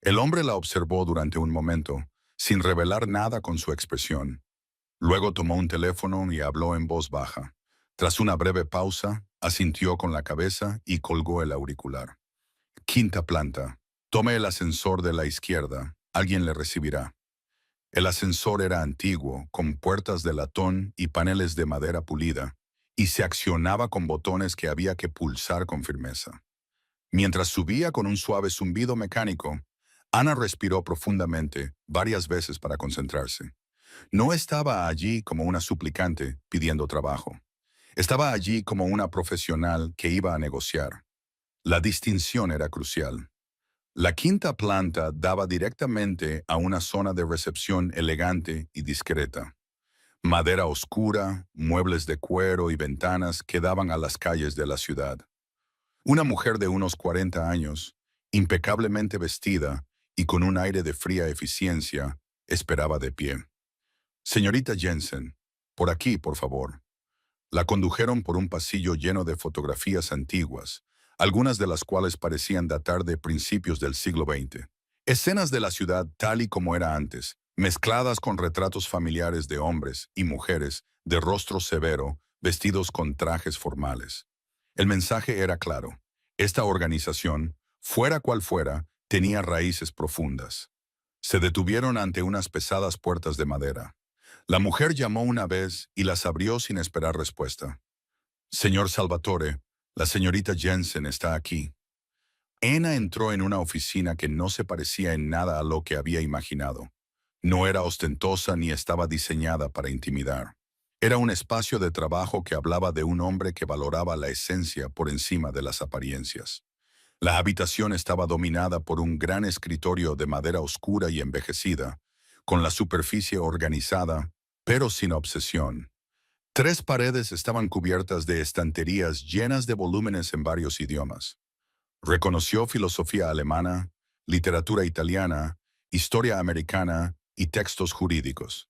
El hombre la observó durante un momento, sin revelar nada con su expresión. Luego tomó un teléfono y habló en voz baja. Tras una breve pausa, asintió con la cabeza y colgó el auricular. Quinta planta. Tome el ascensor de la izquierda. Alguien le recibirá. El ascensor era antiguo, con puertas de latón y paneles de madera pulida, y se accionaba con botones que había que pulsar con firmeza. Mientras subía con un suave zumbido mecánico, Ana respiró profundamente varias veces para concentrarse. No estaba allí como una suplicante pidiendo trabajo. Estaba allí como una profesional que iba a negociar. La distinción era crucial. La quinta planta daba directamente a una zona de recepción elegante y discreta. Madera oscura, muebles de cuero y ventanas que daban a las calles de la ciudad. Una mujer de unos 40 años, impecablemente vestida y con un aire de fría eficiencia, esperaba de pie. Señorita Jensen, por aquí, por favor. La condujeron por un pasillo lleno de fotografías antiguas, algunas de las cuales parecían datar de principios del siglo XX. Escenas de la ciudad tal y como era antes, mezcladas con retratos familiares de hombres y mujeres de rostro severo, vestidos con trajes formales. El mensaje era claro. Esta organización, fuera cual fuera, tenía raíces profundas. Se detuvieron ante unas pesadas puertas de madera. La mujer llamó una vez y las abrió sin esperar respuesta. Señor Salvatore, la señorita Jensen está aquí. Anna entró en una oficina que no se parecía en nada a lo que había imaginado. No era ostentosa ni estaba diseñada para intimidar. Era un espacio de trabajo que hablaba de un hombre que valoraba la esencia por encima de las apariencias. La habitación estaba dominada por un gran escritorio de madera oscura y envejecida, con la superficie organizada, pero sin obsesión. Tres paredes estaban cubiertas de estanterías llenas de volúmenes en varios idiomas. Reconoció filosofía alemana, literatura italiana, historia americana y textos jurídicos.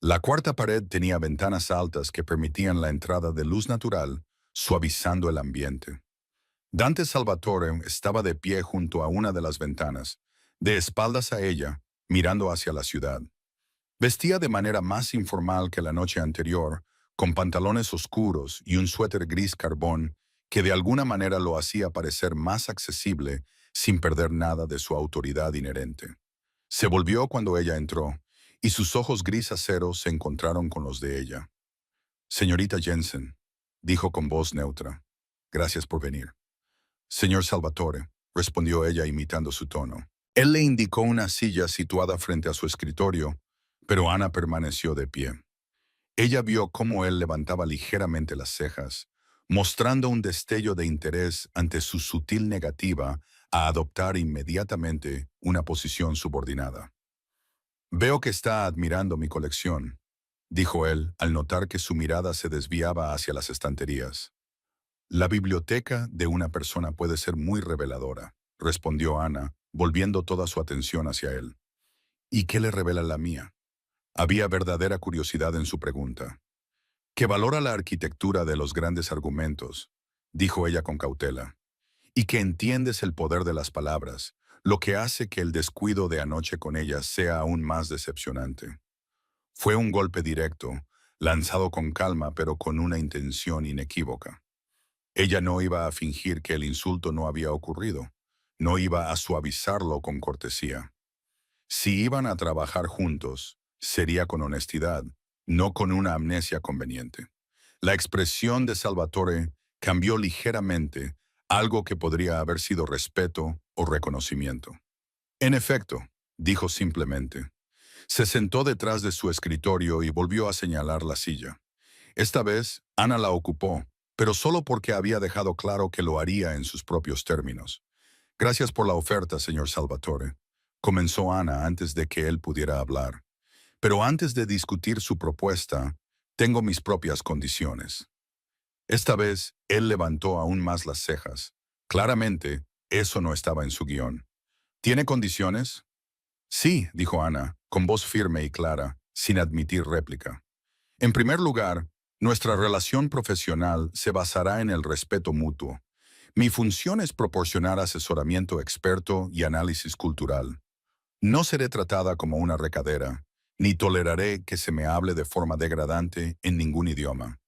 La cuarta pared tenía ventanas altas que permitían la entrada de luz natural, suavizando el ambiente. Dante Salvatore estaba de pie junto a una de las ventanas, de espaldas a ella, mirando hacia la ciudad. Vestía de manera más informal que la noche anterior, con pantalones oscuros y un suéter gris carbón que de alguna manera lo hacía parecer más accesible sin perder nada de su autoridad inherente. Se volvió cuando ella entró, y sus ojos gris acero se encontraron con los de ella. Señorita Jensen, dijo con voz neutra, gracias por venir. Señor Salvatore, respondió ella imitando su tono. Él le indicó una silla situada frente a su escritorio, pero Ana permaneció de pie. Ella vio cómo él levantaba ligeramente las cejas, mostrando un destello de interés ante su sutil negativa a adoptar inmediatamente una posición subordinada. Veo que está admirando mi colección, dijo él al notar que su mirada se desviaba hacia las estanterías. La biblioteca de una persona puede ser muy reveladora, respondió Ana, volviendo toda su atención hacia él. ¿Y qué le revela la mía? Había verdadera curiosidad en su pregunta. Que valora la arquitectura de los grandes argumentos, dijo ella con cautela, y que entiendes el poder de las palabras, lo que hace que el descuido de anoche con ella sea aún más decepcionante. Fue un golpe directo, lanzado con calma pero con una intención inequívoca. Ella no iba a fingir que el insulto no había ocurrido, no iba a suavizarlo con cortesía. Si iban a trabajar juntos, sería con honestidad, no con una amnesia conveniente. La expresión de Salvatore cambió ligeramente, algo que podría haber sido respeto o reconocimiento. En efecto, dijo simplemente. Se sentó detrás de su escritorio y volvió a señalar la silla. Esta vez, Ana la ocupó, pero solo porque había dejado claro que lo haría en sus propios términos. Gracias por la oferta, señor Salvatore, comenzó Ana antes de que él pudiera hablar. Pero antes de discutir su propuesta, tengo mis propias condiciones. Esta vez, él levantó aún más las cejas. Claramente, eso no estaba en su guión. ¿Tiene condiciones? Sí, dijo Ana, con voz firme y clara, sin admitir réplica. En primer lugar, nuestra relación profesional se basará en el respeto mutuo. Mi función es proporcionar asesoramiento experto y análisis cultural. No seré tratada como una recadera, ni toleraré que se me hable de forma degradante en ningún idioma.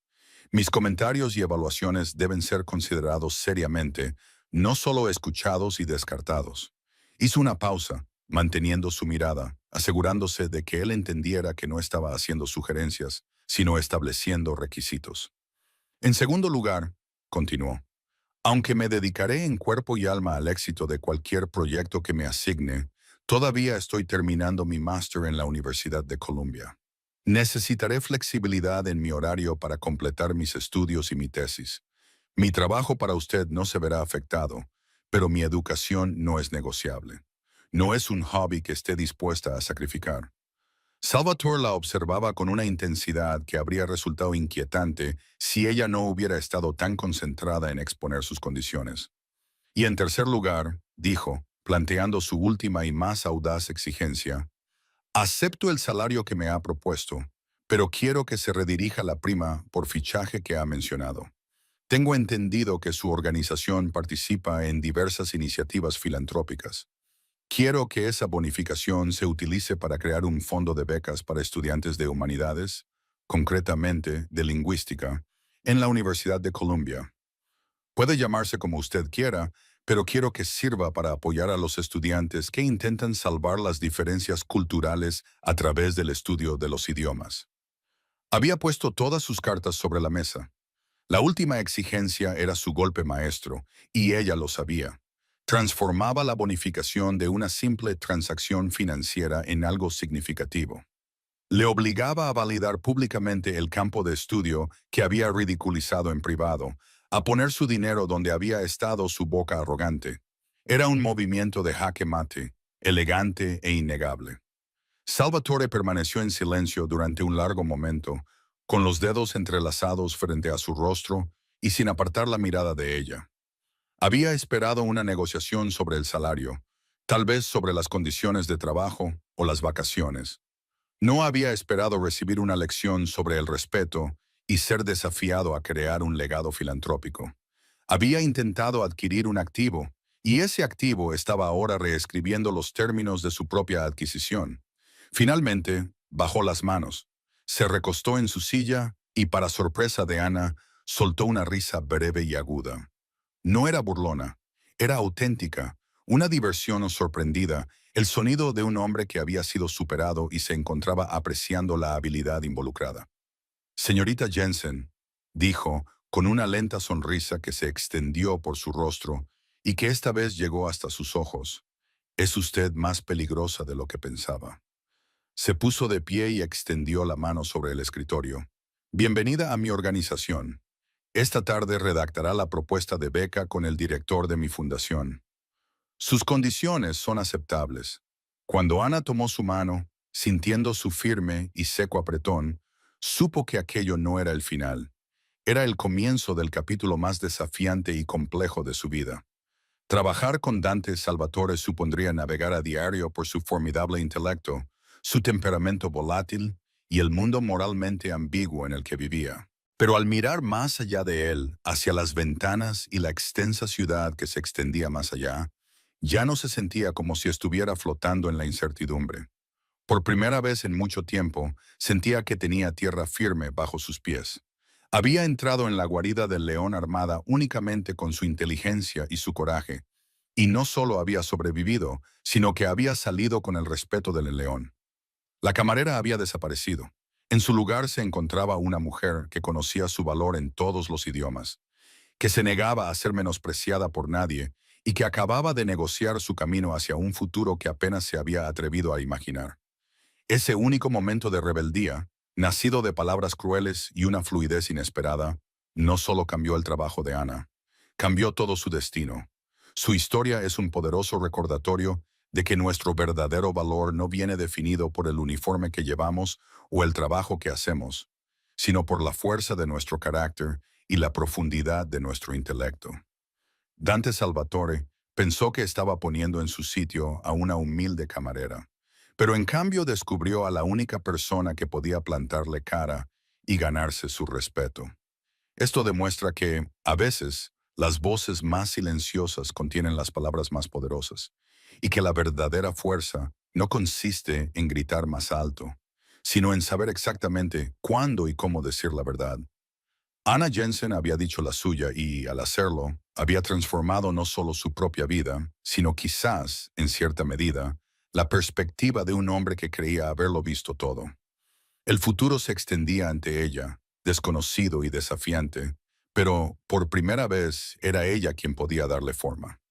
Mis comentarios y evaluaciones deben ser considerados seriamente, no solo escuchados y descartados. Hizo una pausa, manteniendo su mirada, asegurándose de que él entendiera que no estaba haciendo sugerencias, sino estableciendo requisitos. En segundo lugar, continuó, aunque me dedicaré en cuerpo y alma al éxito de cualquier proyecto que me asigne, todavía estoy terminando mi máster en la Universidad de Columbia. Necesitaré flexibilidad en mi horario para completar mis estudios y mi tesis. Mi trabajo para usted no se verá afectado, pero mi educación no es negociable. No es un hobby que esté dispuesta a sacrificar. Salvatore la observaba con una intensidad que habría resultado inquietante si ella no hubiera estado tan concentrada en exponer sus condiciones. Y en tercer lugar, dijo, planteando su última y más audaz exigencia, acepto el salario que me ha propuesto, pero quiero que se redirija la prima por fichaje que ha mencionado. Tengo entendido que su organización participa en diversas iniciativas filantrópicas. Quiero que esa bonificación se utilice para crear un fondo de becas para estudiantes de humanidades, concretamente de lingüística, en la Universidad de Columbia. Puede llamarse como usted quiera, pero quiero que sirva para apoyar a los estudiantes que intentan salvar las diferencias culturales a través del estudio de los idiomas. Había puesto todas sus cartas sobre la mesa. La última exigencia era su golpe maestro, y ella lo sabía. Transformaba la bonificación de una simple transacción financiera en algo significativo. Le obligaba a validar públicamente el campo de estudio que había ridiculizado en privado, a poner su dinero donde había estado su boca arrogante. Era un movimiento de jaque mate, elegante e innegable. Salvatore permaneció en silencio durante un largo momento, con los dedos entrelazados frente a su rostro y sin apartar la mirada de ella. Había esperado una negociación sobre el salario, tal vez sobre las condiciones de trabajo o las vacaciones. No había esperado recibir una lección sobre el respeto y ser desafiado a crear un legado filantrópico. Había intentado adquirir un activo, y ese activo estaba ahora reescribiendo los términos de su propia adquisición. Finalmente, bajó las manos, se recostó en su silla y, para sorpresa de Ana, soltó una risa breve y aguda. No era burlona, era auténtica, una diversión sorprendida, el sonido de un hombre que había sido superado y se encontraba apreciando la habilidad involucrada. Señorita Jensen, dijo, con una lenta sonrisa que se extendió por su rostro y que esta vez llegó hasta sus ojos, es usted más peligrosa de lo que pensaba. Se puso de pie y extendió la mano sobre el escritorio. Bienvenida a mi organización. Esta tarde redactará la propuesta de beca con el director de mi fundación. Sus condiciones son aceptables. Cuando Ana tomó su mano, sintiendo su firme y seco apretón, supo que aquello no era el final. Era el comienzo del capítulo más desafiante y complejo de su vida. Trabajar con Dante Salvatore supondría navegar a diario por su formidable intelecto, su temperamento volátil y el mundo moralmente ambiguo en el que vivía. Pero al mirar más allá de él, hacia las ventanas y la extensa ciudad que se extendía más allá, ya no se sentía como si estuviera flotando en la incertidumbre. Por primera vez en mucho tiempo, sentía que tenía tierra firme bajo sus pies. Había entrado en la guarida del león armada únicamente con su inteligencia y su coraje, y no solo había sobrevivido, sino que había salido con el respeto del león. La camarera había desaparecido. En su lugar se encontraba una mujer que conocía su valor en todos los idiomas, que se negaba a ser menospreciada por nadie y que acababa de negociar su camino hacia un futuro que apenas se había atrevido a imaginar. Ese único momento de rebeldía, nacido de palabras crueles y una fluidez inesperada, no solo cambió el trabajo de Ana, cambió todo su destino. Su historia es un poderoso recordatorio de que nuestro verdadero valor no viene definido por el uniforme que llevamos o el trabajo que hacemos, sino por la fuerza de nuestro carácter y la profundidad de nuestro intelecto. Dante Salvatore pensó que estaba poniendo en su sitio a una humilde camarera, pero en cambio descubrió a la única persona que podía plantarle cara y ganarse su respeto. Esto demuestra que, a veces, las voces más silenciosas contienen las palabras más poderosas, y que la verdadera fuerza no consiste en gritar más alto, sino en saber exactamente cuándo y cómo decir la verdad. Anna Jensen había dicho la suya y, al hacerlo, había transformado no solo su propia vida, sino quizás, en cierta medida, la perspectiva de un hombre que creía haberlo visto todo. El futuro se extendía ante ella, desconocido y desafiante, pero por primera vez era ella quien podía darle forma.